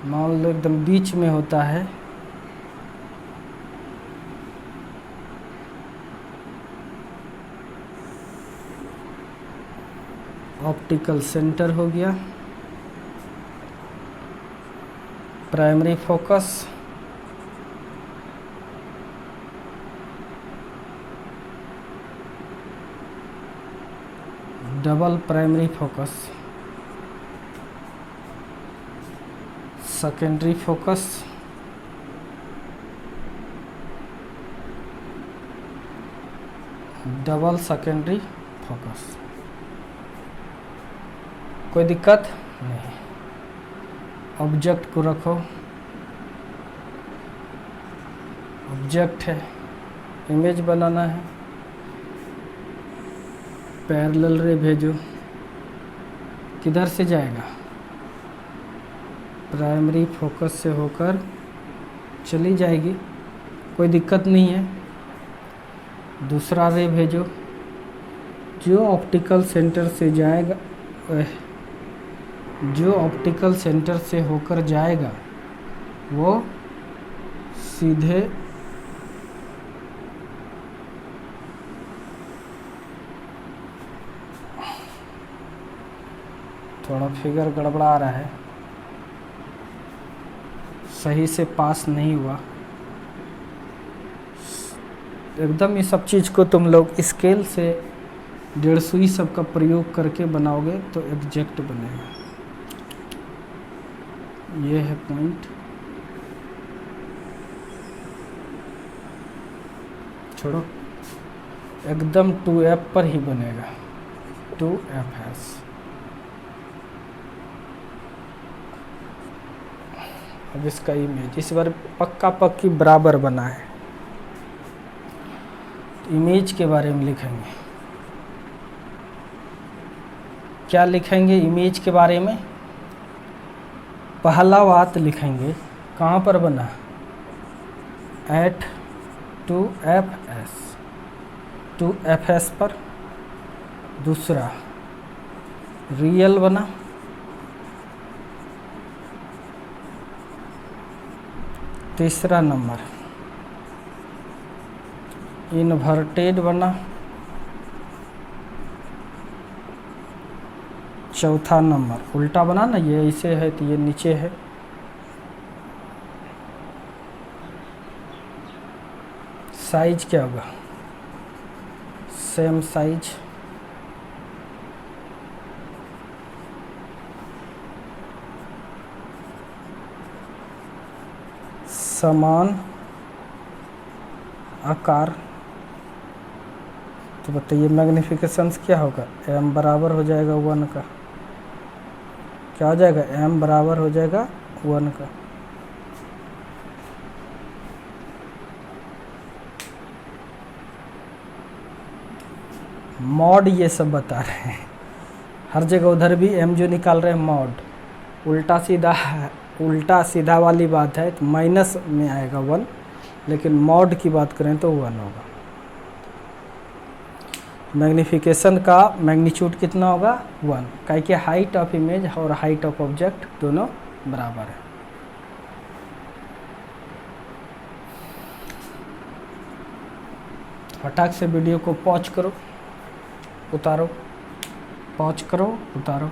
मान लो एकदम बीच में होता है, ऑप्टिकल सेंटर हो गया, primary focus, double primary focus, secondary focus, double secondary focus. कोई दिक्कत नहीं। ऑब्जेक्ट को रखो, ऑब्जेक्ट है, इमेज बनाना है, पैरेलल रे भेजो। किधर से जाएगा? प्राइमरी फोकस से होकर चली जाएगी, कोई दिक्कत नहीं है। दूसरा रे भेजो, जो ऑप्टिकल सेंटर से जाएगा, जो ऑप्टिकल सेंटर से होकर जाएगा वो सीधे थोड़ा फिगर गड़बड़ा रहा है, सही से पास नहीं हुआ एकदम। ये सब चीज़ को तुम लोग स्केल से 150 सब का प्रयोग करके बनाओगे तो एग्जैक्ट बनेगा। ये है पॉइंट, छोड़ो, एकदम 2f पर ही बनेगा, 2fs। अब इसका इमेज इस बार पक्का पक्की बराबर बना है। तो इमेज के बारे में लिखेंगे, क्या लिखेंगे इमेज के बारे में? पहला बात लिखेंगे कहाँ पर बना, एट 2fs, 2fs पर। दूसरा रियल बना, तीसरा नंबर इन्वर्टेड बना, चौथा नंबर उल्टा बना ना, ये ऐसे है तो ये नीचे है। साइज क्या होगा? सेम साइज, समान आकार, तो बताइए मैग्निफिकेशंस क्या होगा, m बराबर हो जाएगा 1 का, क्या हो जाएगा, m बराबर हो जाएगा 1 का। मॉड ये सब बता रहे हैं हर जगह, उधर भी m जो निकाल रहे हैं मॉड, उल्टा सीधा वाली बात है तो माइनस में आएगा 1, लेकिन मॉड की बात करें तो 1 होगा। मैग्निफिकेशन का मैग्नीट्यूड कितना होगा 1, काहे कि हाइट ऑफ इमेज और हाइट ऑफ ऑब्जेक्ट दोनों बराबर है। फटाक से वीडियो को पॉज करो, उतारो, पॉज करो, उतारो।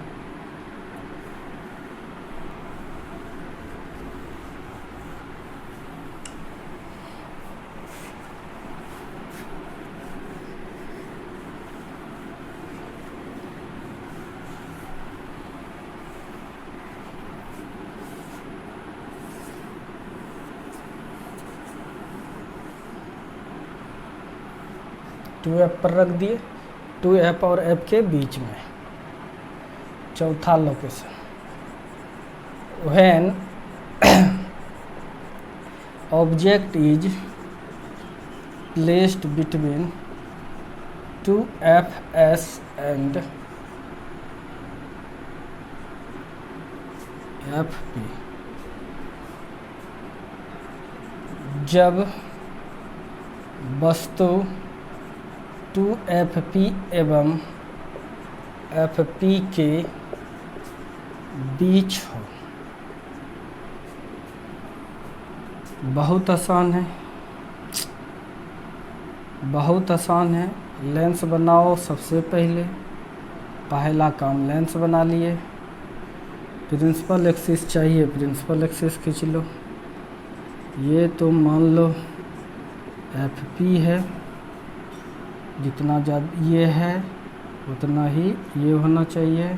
टू एफ पर रख दिए, 2f और f के बीच में। चौथा location, when object is placed between 2fs and fp, जब वस्तु 2fp एवं fp के बीच हो। बहुत आसान है, बहुत आसान है। लेंस बनाओ, सबसे पहला काम लेंस बना लिए। प्रिंसिपल एक्सिस चाहिए, प्रिंसिपल एक्सिस खींच लो। ये तो मान लो fp है, जितना ज़्यादा ये है उतना ही ये होना चाहिए।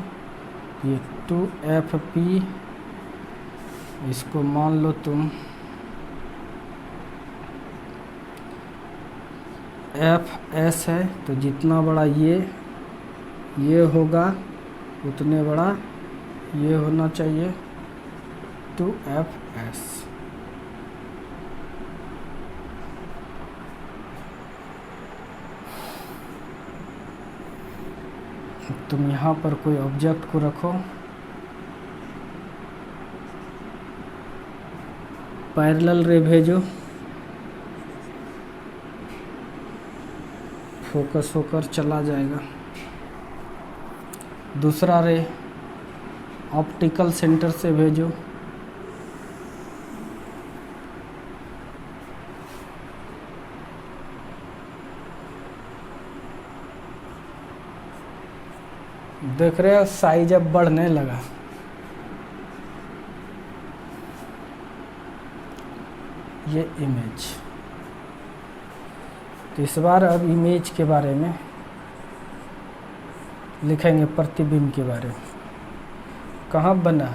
ये 2fp, इसको मान लो तुम fs है, तो जितना बड़ा ये होगा उतने बड़ा ये होना चाहिए 2fs। तुम यहाँ पर कोई ऑब्जेक्ट को रखो, पैरेलल रे भेजो, फोकस होकर चला जाएगा। दूसरा रे ऑप्टिकल सेंटर से भेजो, देख रहे हो साइज अब बढ़ने लगा। ये इमेज, तो इस बार अब इमेज के बारे में लिखेंगे, प्रतिबिंब के बारे में। कहाँ बना,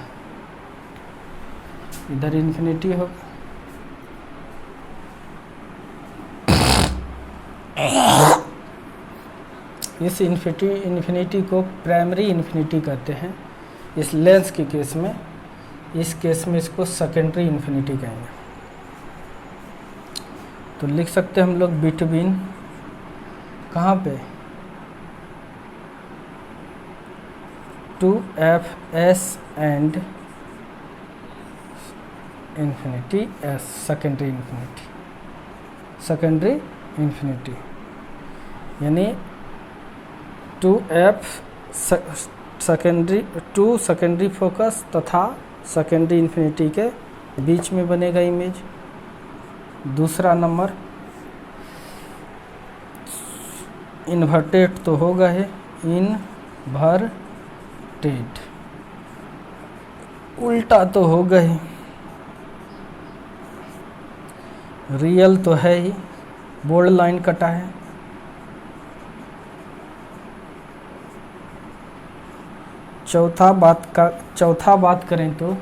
इधर इन्फिनिटी होगा, इस इन्फिनिटी को प्राइमरी इन्फिनिटी कहते हैं इस लेंस के केस में। इस केस में इसको सेकेंडरी इन्फिनिटी कहेंगे। तो लिख सकते हैं हम लोग बिटवीन, कहाँ पे, 2fs and infinity S, secondary infinity, यानी 2f सेकेंडरी फोकस तथा सेकेंडरी इन्फिनिटी के बीच में बनेगा इमेज। दूसरा नंबर इन्वर्टेड तो होगा है, इनवर्टेड, उल्टा तो होगा ही, रियल तो है ही, बोल्ड लाइन कटा है। चौथा बात करें तो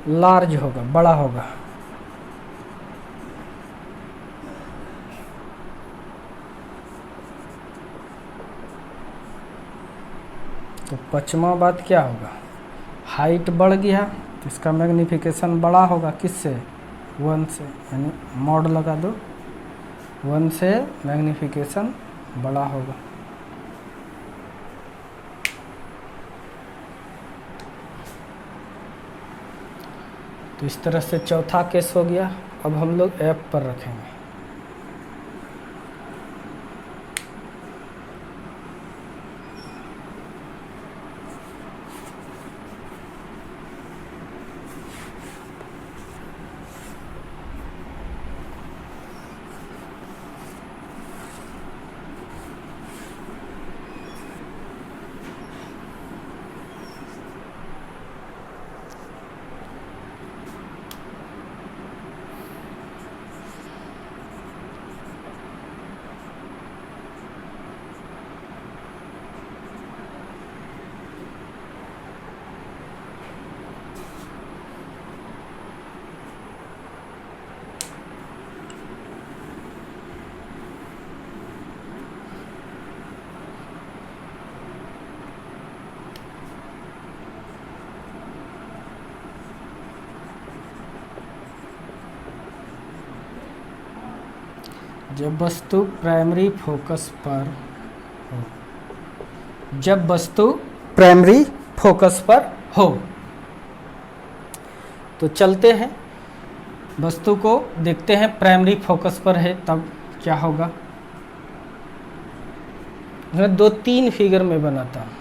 लार्ज होगा, बड़ा होगा। तो पांचवा बात क्या होगा, हाइट बढ़ गया तो इसका मैग्नीफिकेशन बड़ा होगा, किससे, 1 से, यानी मॉड लगा दो, 1 से मैग्नीफिकेशन बड़ा होगा। तो इस तरह से चौथा केस हो गया। अब हम लोग ऐप पर रखेंगे। जब वस्तु प्राइमरी फोकस पर हो, जब वस्तु प्राइमरी फोकस पर हो, तो चलते हैं वस्तु को देखते हैं, प्राइमरी फोकस पर है तब क्या होगा। मैं 2-3 फिगर में बनाता हूँ।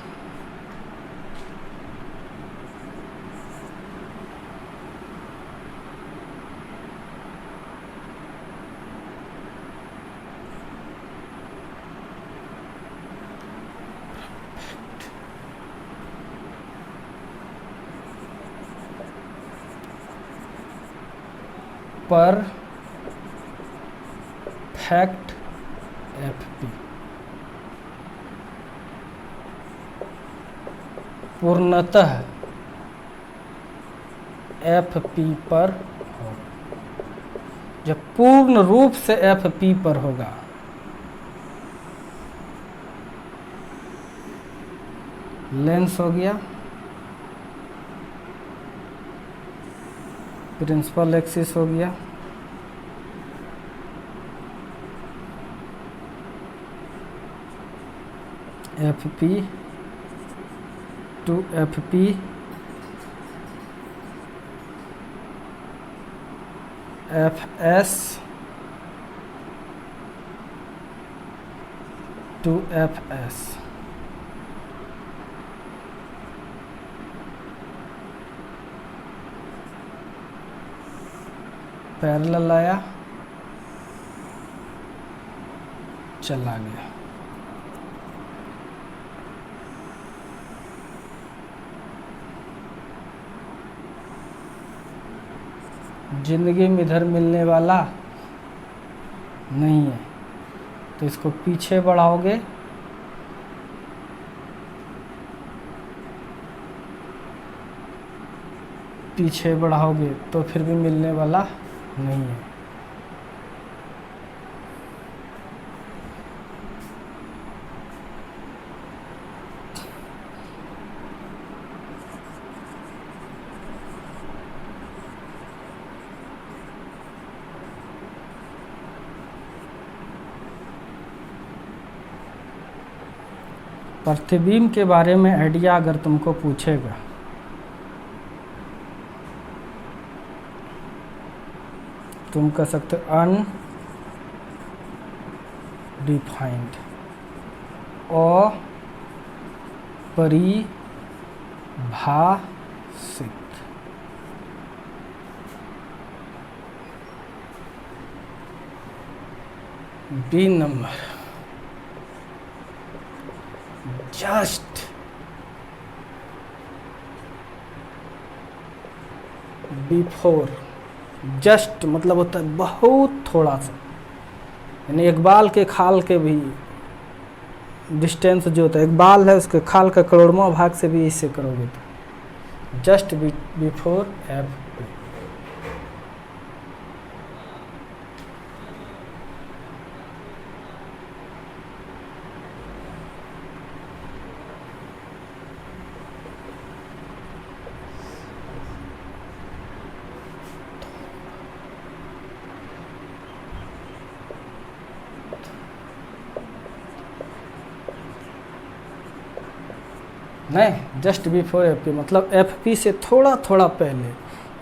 परफेक्ट एफपी, पूर्णतः एफपी पर हो, जब पूर्ण रूप से एफपी पर होगा। लेंस हो गया, प्रिंसिपल एक्सिस हो गया, F P to F P, F S to F S, parallel आया, चला गया। जिंदगी में इधर मिलने वाला नहीं है, तो इसको पीछे बढ़ाओगे तो फिर भी मिलने वाला नहीं है। प्रतिबिंब के बारे में आइडिया अगर तुमको पूछेगा, तुम कह सकते हो अनडिफाइंड, अपरिभाषित। B number, just before. Just मतलब होता है बहुत थोड़ा सा, यानी एक बाल के खाल के भी डिस्टेंस जो होता है, एक बाल है उसके खाल का करोड़वां भाग से भी इससे करोगे तो जस्ट बिफोर एफ। नहीं, जस्ट बिफोर एफ पी, मतलब एफ पी से थोड़ा थोड़ा पहले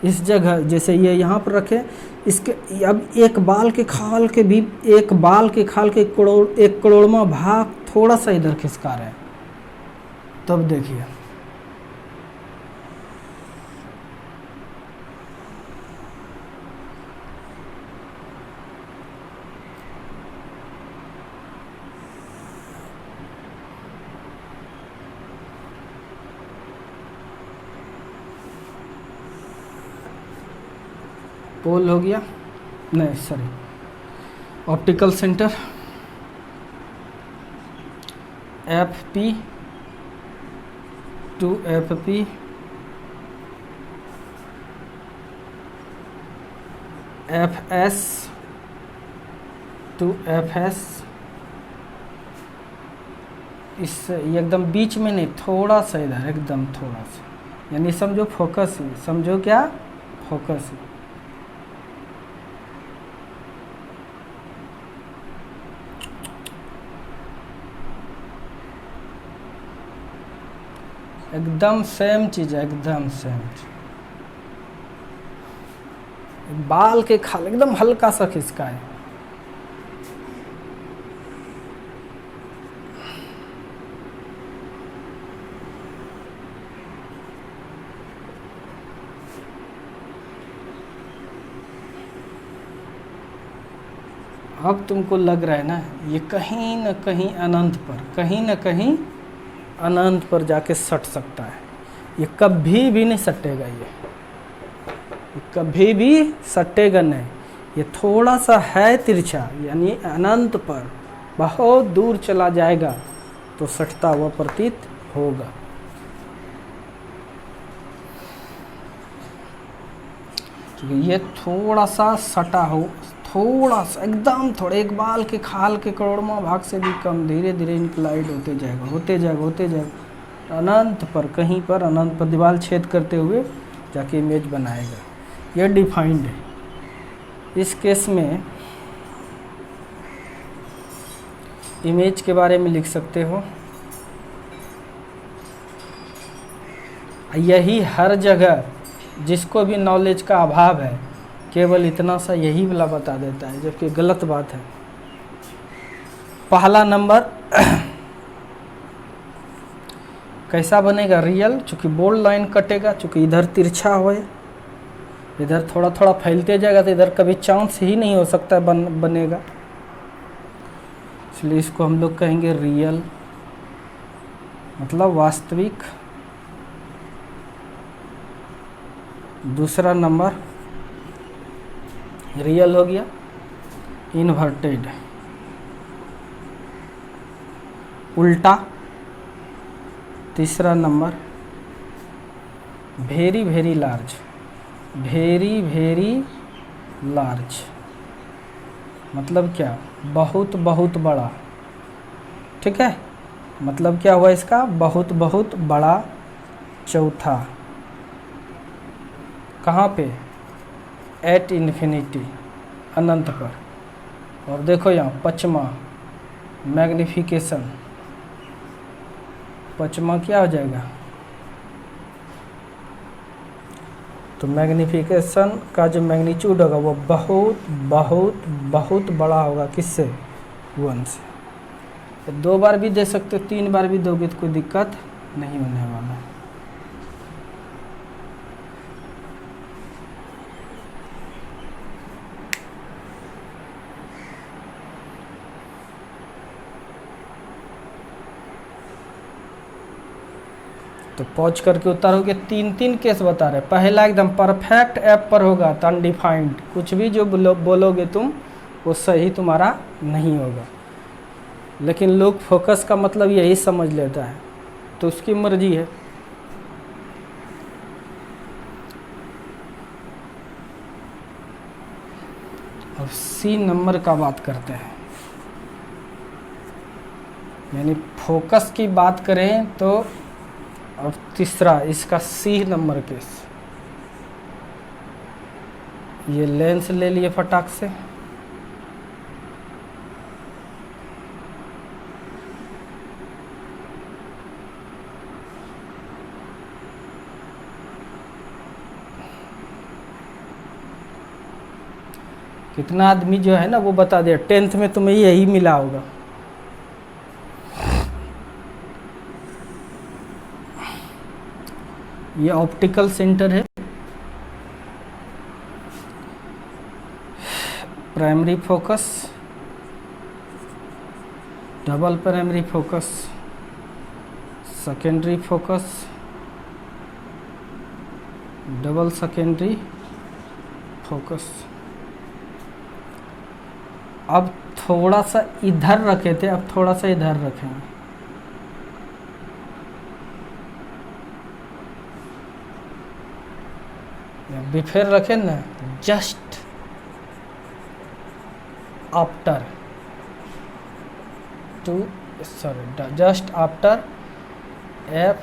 इस जगह, जैसे ये यहाँ पर रखे, इसके अब एक बाल के खाल के भी, एक बाल के खाल के एक करोड़वां भाग थोड़ा सा इधर खिसका रहे हैं, तब देखिए पोल हो गया, नहीं sorry, optical centre F P to F P, F S to F S, इससे ये एकदम बीच में नहीं, थोड़ा सा इधर, एकदम थोड़ा सा, यानी समझो फोकस ही, समझो क्या, फोकस ही। एकदम सेम चीज़ है, एकदम सेम चीज। बाल के खाल एकदम हल्का सा खिसका है, अब तुमको लग रहा है ना ये कहीं न कहीं अनंत पर, कहीं न कहीं अनंत पर जाके सट सकता है। ये कभी भी नहीं सटेगा, ये कभी भी सटेगा नहीं। ये थोड़ा सा है तिरछा, यानी अनंत पर बहुत दूर चला जाएगा तो सटता हुआ प्रतीत होगा। ये थोड़ा सा सटा हो, थोड़ा सा एकदम थोड़ा, एक बाल के खाल के करोड़वां भाग से भी कम, धीरे धीरे इंक्लाइड होते जाएगा, होते जाएगा, होते जाएगा, अनंत पर, कहीं पर अनंत पर दीवार छेद करते हुए जाके इमेज बनाएगा। यह डिफाइंड है। इस केस में इमेज के बारे में लिख सकते हो, यही हर जगह जिसको भी नॉलेज का अभाव है केवल इतना सा यही वाला बता देता है, जबकि गलत बात है। पहला नंबर कैसा बनेगा, रियल, चूँकि बोल्ड लाइन कटेगा, चूँकि इधर तिरछा हो, इधर थोड़ा थोड़ा फैलते जाएगा तो इधर कभी चांस ही नहीं हो सकता बनेगा, इसलिए इसको हम लोग कहेंगे रियल, मतलब वास्तविक। दूसरा नंबर रियल हो गया, इन्वर्टेड उल्टा। तीसरा number very very large, very very large, मतलब क्या, बहुत बहुत बड़ा, ठीक है, मतलब क्या हुआ इसका, बहुत बहुत बड़ा। चौथा कहाँ पे, एट इन्फिनिटी, अनंत पर। और देखो यहाँ पचमा मैग्निफिकेशन, पचमा क्या हो जाएगा, तो मैग्निफिकेशन का जो मैग्नीट्यूड होगा वो बहुत बहुत बहुत बड़ा होगा, किससे, 1 से। तो 2 बार भी दे सकते हो, 3 बार भी दोगे तो कोई दिक्कत नहीं होने वाला है। तो पॉज करके उतारोगे, 3 केस बता रहे। पहला एकदम परफेक्ट ऐप पर होगा तो अनडिफाइंड, कुछ भी जो बोलोगे तुम वो सही तुम्हारा नहीं होगा, लेकिन लोग फोकस का मतलब यही समझ लेता है, तो उसकी मर्जी है। अब सी नंबर का बात करते हैं, यानी फोकस की बात करें तो, और तीसरा इसका सी नंबर केस, ये लेंस ले लिए फटाक से, कितना आदमी जो है ना वो बता दिया, 10th में तुम्हें यही मिला होगा। ये ऑप्टिकल सेंटर है, primary focus, double primary focus, secondary focus, double secondary focus. अब थोड़ा सा इधर रखे थे, अब थोड़ा सा इधर रखेंगे। अभी फिर रखें ना, just after just after F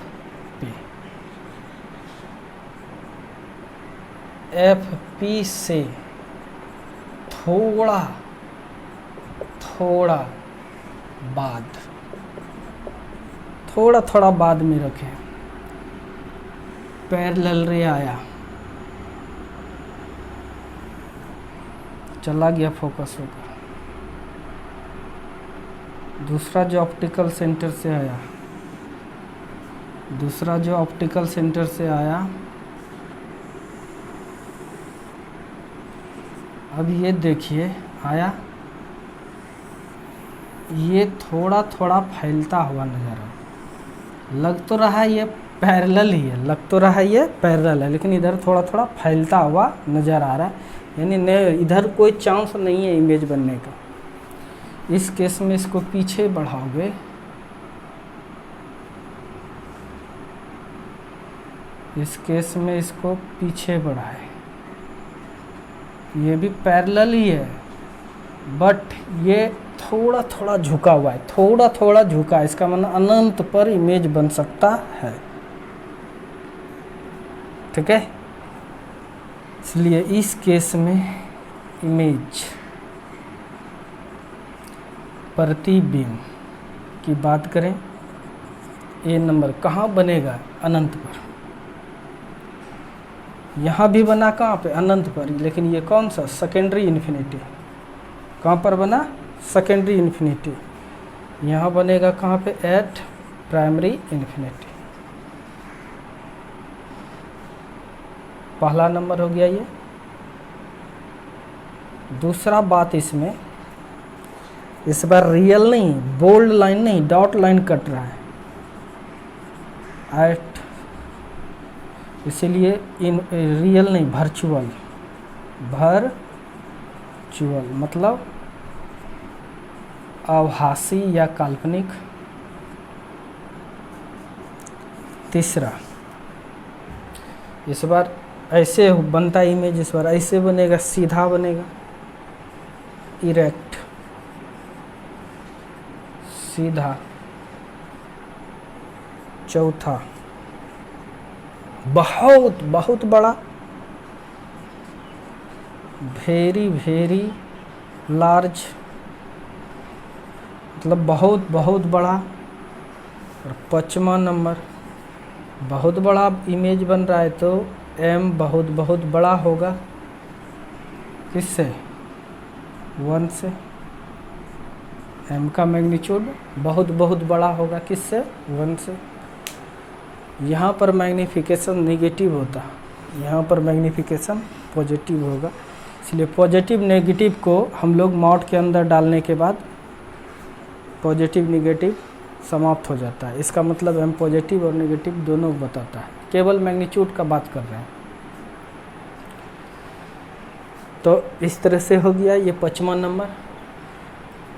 P से थोड़ा बाद में रखें। पैरेलल रे आया, चला गया फोकस होकर। दूसरा जो ऑप्टिकल सेंटर से आया, अब ये देखिए आया, ये थोड़ा थोड़ा फैलता हुआ नज़र आ, लग तो रहा है ये पैरेलल ही है, लेकिन इधर थोड़ा थोड़ा फैलता हुआ नज़र आ रहा है, यानी इधर कोई चांस नहीं है इमेज बनने का। इस केस में इसको पीछे बढ़ाओगे, इस केस में इसको पीछे बढ़ाए, ये भी पैरेलल ही है, बट ये थोड़ा थोड़ा झुका हुआ है, थोड़ा झुका है, इसका मतलब अनंत पर इमेज बन सकता है। ठीक है, इसलिए इस केस में इमेज प्रतिबिंब की बात करें, ये नंबर कहाँ बनेगा? अनंत पर। यहाँ भी बना कहाँ पे? अनंत पर, लेकिन ये कौन सा? Secondary infinity. कहाँ पर बना? Secondary infinity. यहाँ बनेगा कहाँ पे? Eight primary infinity. पहला नंबर हो गया ये। दूसरा बात इसमें, इस बार रियल नहीं, बोल्ड लाइन नहीं, डॉट लाइन कट रहा है एट, इसीलिए इन रियल नहीं, वर्चुअल मतलब आभासी या काल्पनिक। तीसरा, इस बार ऐसे बनता इमेज, इस बार ऐसे बनेगा, सीधा बनेगा, इरेक्ट, सीधा। चौथा, बहुत बड़ा, वेरी लार्ज, मतलब बहुत बड़ा। और पाँचवा नंबर, बहुत बड़ा इमेज बन रहा है तो m बहुत बड़ा होगा, किससे? 1 से। m का मैग्नीट्यूड बहुत बड़ा होगा, किससे? 1 से। यहाँ पर मैग्नीफिकेशन नेगेटिव होता, यहाँ पर मैग्नीफिकेशन पॉजिटिव होगा, इसलिए पॉजिटिव नेगेटिव को हम लोग मॉड के अंदर डालने के बाद पॉजिटिव नेगेटिव समाप्त हो जाता है। इसका मतलब हम पॉजिटिव और नेगेटिव दोनों बताता है, केवल मैग्नीट्यूड का बात कर रहे हैं। तो इस तरह से हो गया ये पाँचवा नंबर।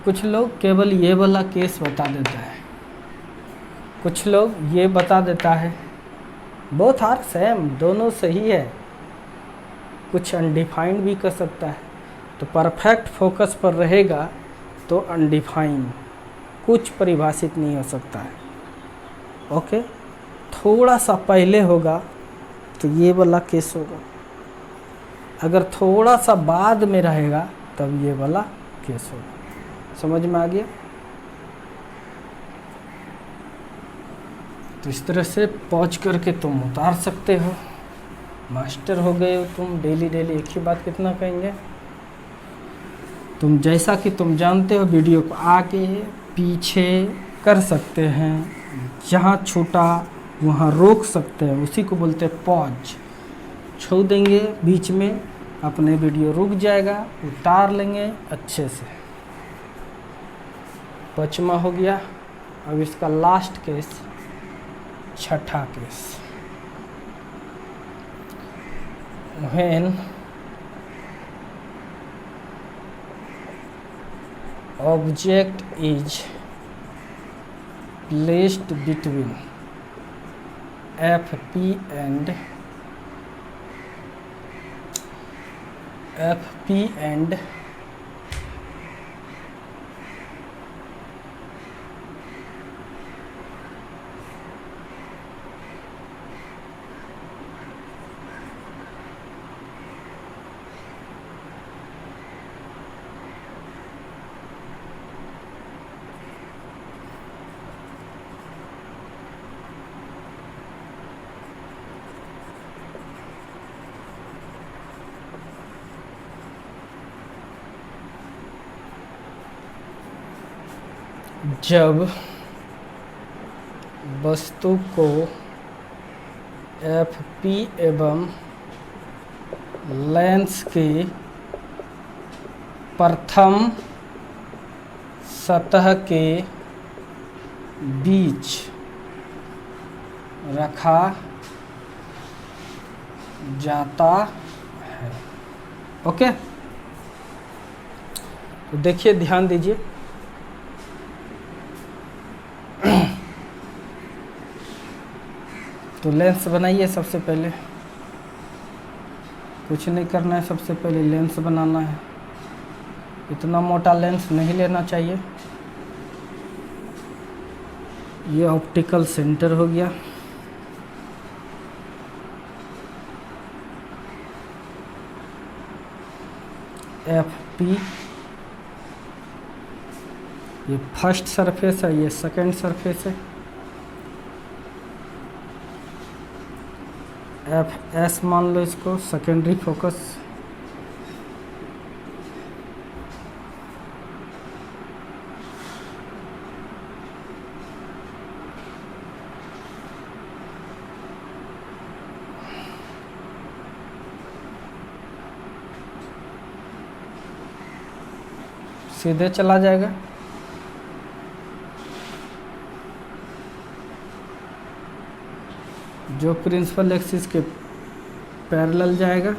कुछ लोग केवल ये वाला केस बता देता है, कुछ लोग ये बता देता है, बोथ आर सेम, दोनों सही है। कुछ अनडिफाइंड भी कर सकता है, तो परफेक्ट फोकस पर रहेगा तो अनडिफाइंड, कुछ परिभाषित नहीं हो सकता है। ओके, थोड़ा सा पहले होगा तो ये वाला केस होगा, अगर थोड़ा सा बाद में रहेगा तब ये वाला केस होगा। समझ में आ गया? तो इस तरह से पॉज करके तुम उतार सकते हो। मास्टर हो गए हो तुम, डेली एक ही बात कितना कहेंगे? तुम जैसा कि तुम जानते हो वीडियो को आगे पीछे कर सकते हैं, जहाँ छूटा वहाँ रोक सकते हैं, उसी को बोलते हैं पॉज। छोड़ देंगे बीच में, अपने वीडियो रुक जाएगा, उतार लेंगे अच्छे से। 5वां हो गया। अब इसका लास्ट केस, छठा case. When object is placed between FP and जब वस्तु को FP एवं लेंस के प्रथम सतह के बीच रखा जाता है। ओके, तो देखिए, ध्यान दीजिए। तो लेंस बनाइए। सबसे पहले कुछ नहीं करना है, सबसे पहले लेंस बनाना है। इतना मोटा लेंस नहीं लेना चाहिए। ये ऑप्टिकल सेंटर हो गया। FP, ये फर्स्ट सरफेस है, ये सेकंड सरफेस है। FS मान लो इसको, सेकेंडरी फोकस। सीधे चला जाएगा। जो प्रिंसिपल एक्सिस के पैरेलल जाएगा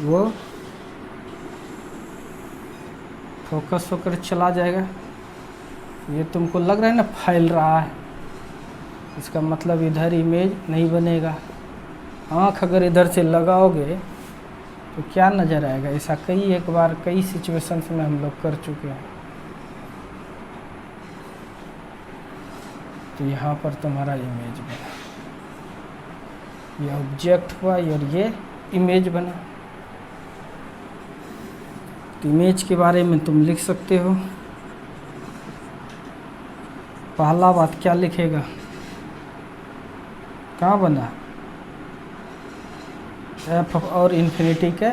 वो फोकस होकर चला जाएगा। ये तुमको लग रहा है ना फैल रहा है, इसका मतलब इधर इमेज नहीं बनेगा। आँख अगर इधर से लगाओगे तो क्या नज़र आएगा? ऐसा एक बार कई सिचुएशंस में हम लोग कर चुके हैं। तो यहाँ पर तुम्हारा इमेज बना, ये ऑब्जेक्ट हुआ और ये इमेज बना। तो इमेज के बारे में तुम लिख सकते हो। पहला बात क्या लिखेगा? कहाँ बना? F और इन्फिनिटी के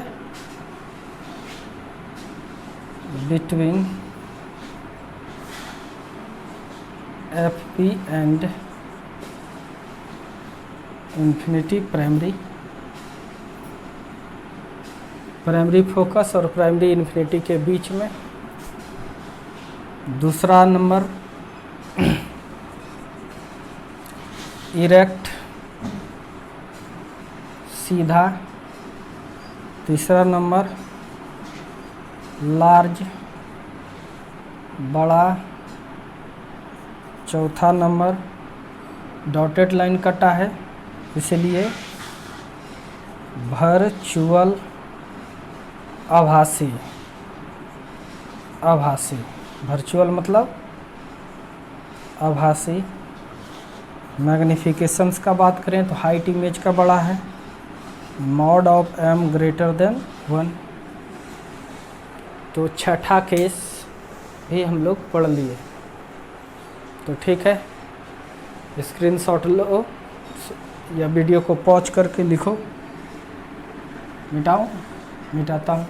between FP and infinity primary focus और प्राइमरी इन्फिनिटी के बीच में। दूसरा नंबर इरेक्ट, सीधा। तीसरा नंबर लार्ज, बड़ा। चौथा नंबर डॉटेड लाइन कटा है इसलिए वर्चुअल, आभासी। वर्चुअल मतलब आभासी। मैग्निफिकेशंस का बात करें तो हाइट इमेज का बड़ा है, mod of m greater than 1। तो छठा केस भी हम लोग पढ़ लिए। तो ठीक है, स्क्रीनशॉट लो या वीडियो को पॉज करके लिखो। मिटाता हूँ।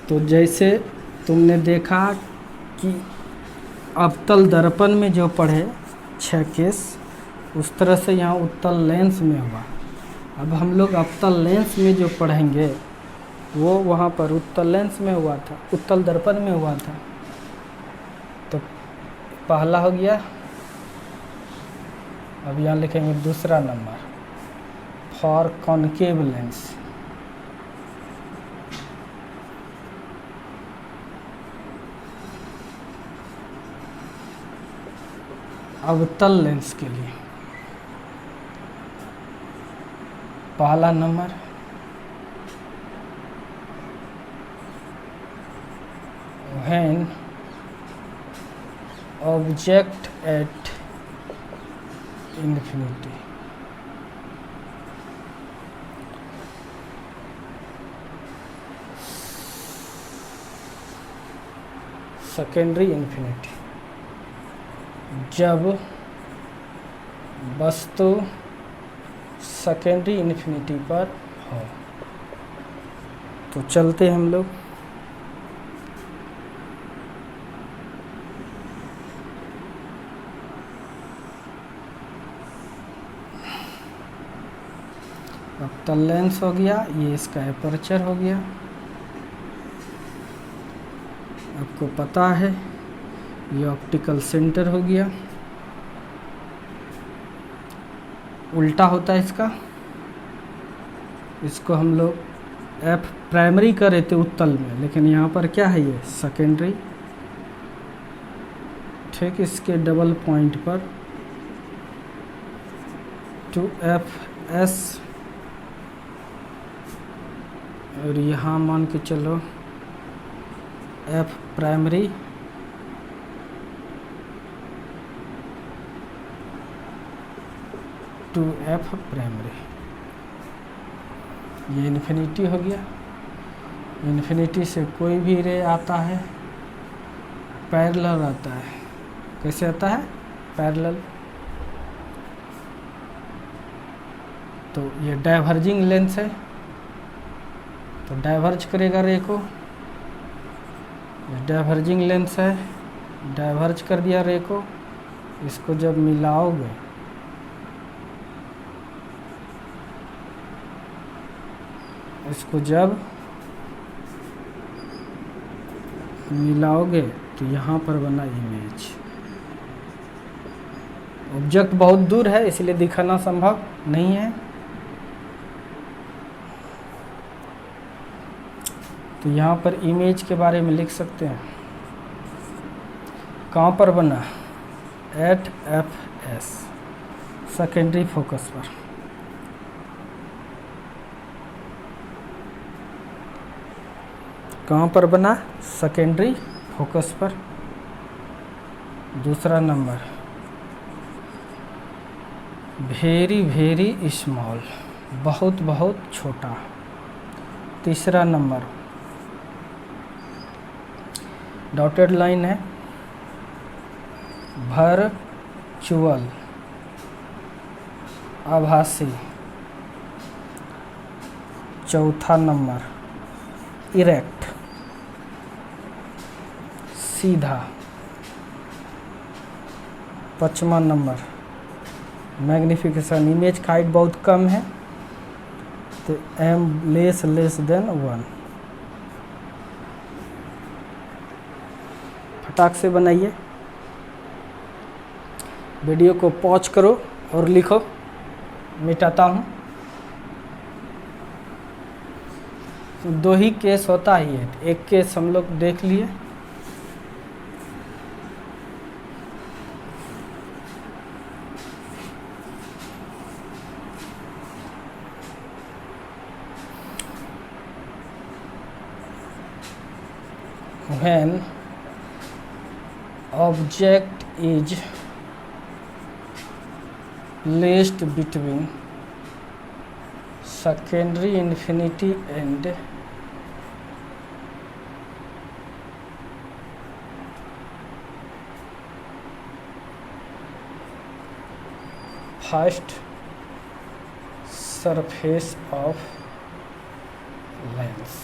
तो जैसे तुमने देखा कि अवतल दर्पण में जो पढ़े 6 केस, उस तरह से यहाँ उत्तल लेंस में हुआ। अब हम लोग अवतल लेंस में जो पढ़ेंगे वो वहाँ पर उत्तल लेंस में हुआ था, उत्तल दर्पण में हुआ था। तो पहला हो गया। अब यहाँ लिखेंगे दूसरा नंबर फॉर कॉनकेव लेंस। अवतल लेंस के लिए पहला number when object at infinity. Secondary infinity, जब वस्तु सेकेंडरी इन्फिनिटी पर हो। तो चलते हम लोग अवतल लेंस हो गया, ये इसका एपर्चर हो गया। आपको पता है ये ऑप्टिकल सेंटर हो गया। उल्टा होता है इसको हम लोग एफ प्राइमरी कर रहे थे उत्तल में, लेकिन यहाँ पर क्या है ये सेकेंडरी। ठीक, इसके डबल पॉइंट पर 2fs और यहाँ मान के चलो F primary to F primary. ये इन्फिनिटी हो गया। इन्फिनिटी से कोई भी रे आता है पैरेलल आता है। कैसे आता है? पैरेलल। तो ये डाइवर्जिंग लेंस है, तो डाइवर्ज करेगा रे को। ये डाइवर्जिंग लेंस है, डाइवर्ज कर दिया रे को। इसको जब मिलाओगे तो यहाँ पर बना इमेज। ऑब्जेक्ट बहुत दूर है इसलिए दिखाना संभव नहीं है। तो यहाँ पर इमेज के बारे में लिख सकते हैं। कहाँ पर बना? At F S, secondary focus पर। कहाँ पर बना? सेकेंडरी फोकस पर। दूसरा नंबर वेरी वेरी स्मॉल, बहुत बहुत छोटा। तीसरा नंबर डॉटेड लाइन है, वर्चुअल, आभासी। चौथा नंबर इरेक्ट, सीधा। पांचवा नंबर मैग्निफिकेशन, इमेज का हाइट बहुत कम है तो एम लेस देन 1। फटाक से बनाइए। वीडियो को पॉज करो और लिखो, मिटाता हूँ। तो 2 ही केस होता ही है। एक केस हम लोग देख लिए। When object is placed between secondary infinity and first surface of lens।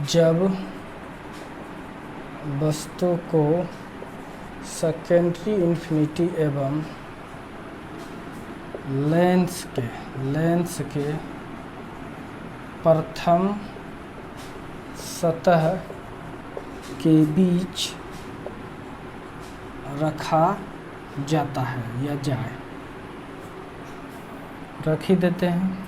जब वस्तु को सेकेंडरी इन्फिनिटी एवं लेंस के प्रथम सतह के बीच रखा जाता है या जाए, रख ही देते हैं।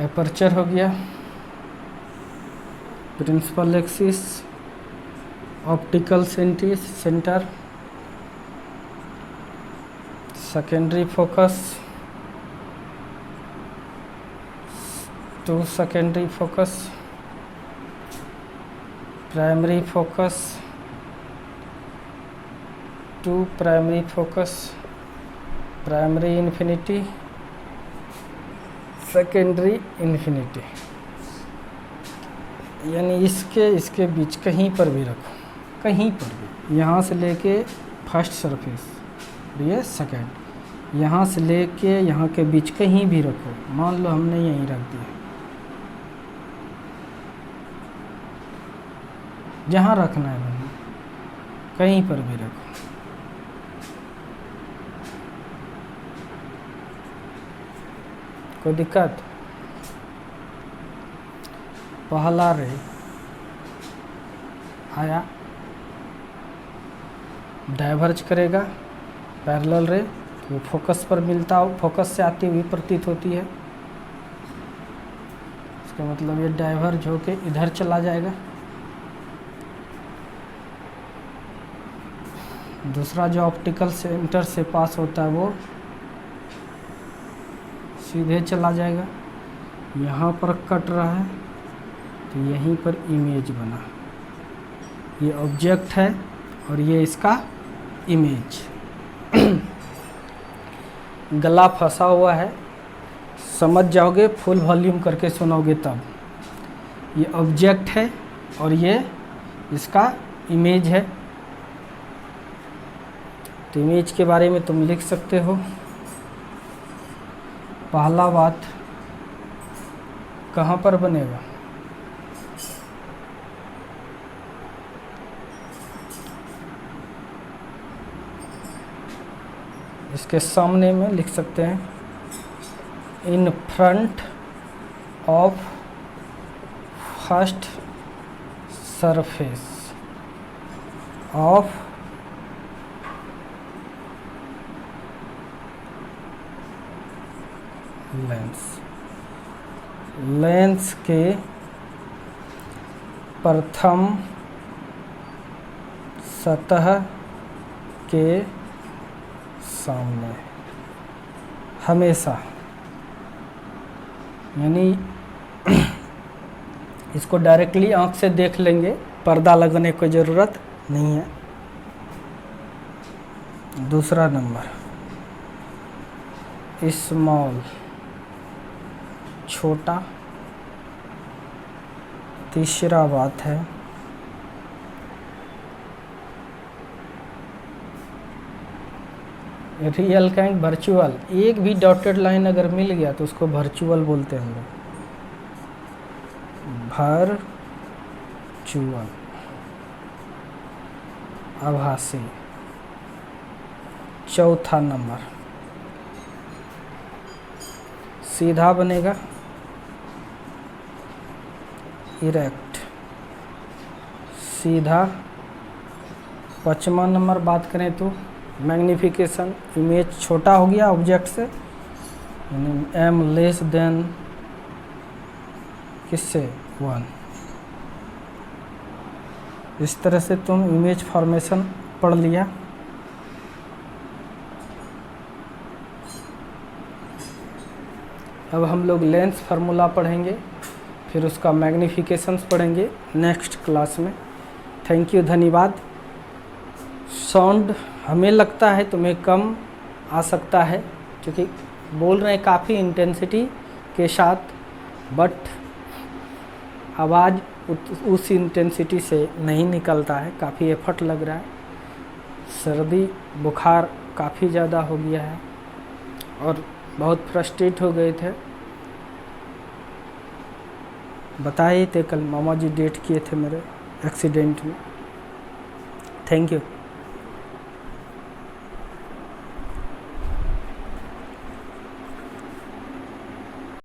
एपर्चर हो गया, principal axis, optical centre, secondary focus, 2 secondary focus, primary focus, 2 primary focus, primary infinity, secondary infinity, यानी इसके बीच कहीं पर भी रखो, कहीं पर भी, यहाँ से लेके फर्स्ट सरफेस, ये सेकेंड, यहाँ से लेके यहाँ के बीच कहीं भी रखो। मान लो हमने यहीं रख दिया, जहाँ रखना है मैंने, कहीं पर भी रखो। कोई दिक्कत? पहला रे आया, डाइवर्ज करेगा, पैरेलल रे तो फोकस पर मिलता हो, फोकस से आती हुई प्रतीत होती है, इसका मतलब ये डाइवर्ज होके इधर चला जाएगा। दूसरा जो ऑप्टिकल सेंटर से पास होता है वो सीधे चला जाएगा, यहाँ पर कट रहा है तो यहीं पर इमेज बना, ये ऑब्जेक्ट है और ये इसका इमेज। गला फंसा हुआ है, समझ जाओगे, फुल वॉल्यूम करके सुनोगे तब। ये ऑब्जेक्ट है और ये इसका इमेज है। तो इमेज के बारे में तुम लिख सकते हो। पहला बात कहाँ पर बनेगा? इसके सामने में लिख सकते हैं, in front of first surface of lens के प्रथम सतह के सामने हमेशा, यानी इसको डायरेक्टली आंख से देख लेंगे, पर्दा लगाने की ज़रूरत नहीं है। दूसरा नंबर स्मॉल, छोटा। तीसरा बात है रियल काइंड वर्चुअल। एक भी डॉटेड लाइन अगर मिल गया तो उसको वर्चुअल बोलते हैं हम लोग, वर्चुअल, आभासी। चौथा नंबर सीधा बनेगा, इरेक्ट, सीधा। पाँचवा नंबर बात करें तो मैग्निफिकेशन, इमेज छोटा हो गया ऑब्जेक्ट से, यानी एम लेस देन किससे 1। इस तरह से तुम इमेज फॉर्मेशन पढ़ लिया। अब हम लोग लेंस फार्मूला पढ़ेंगे, फिर उसका मैग्निफिकेशंस पढ़ेंगे नेक्स्ट क्लास में। थैंक यू, धन्यवाद। साउंड हमें लगता है तुम्हें कम आ सकता है, क्योंकि बोल रहे हैं काफ़ी इंटेंसिटी के साथ, बट आवाज़ उस इंटेंसिटी से नहीं निकलता है, काफ़ी एफर्ट लग रहा है। सर्दी बुखार काफ़ी ज़्यादा हो गया है और बहुत फ्रस्ट्रेट हो गए थे। बताए थे कल मामा जी डेट किए थे मेरे एक्सीडेंट में। Thank you.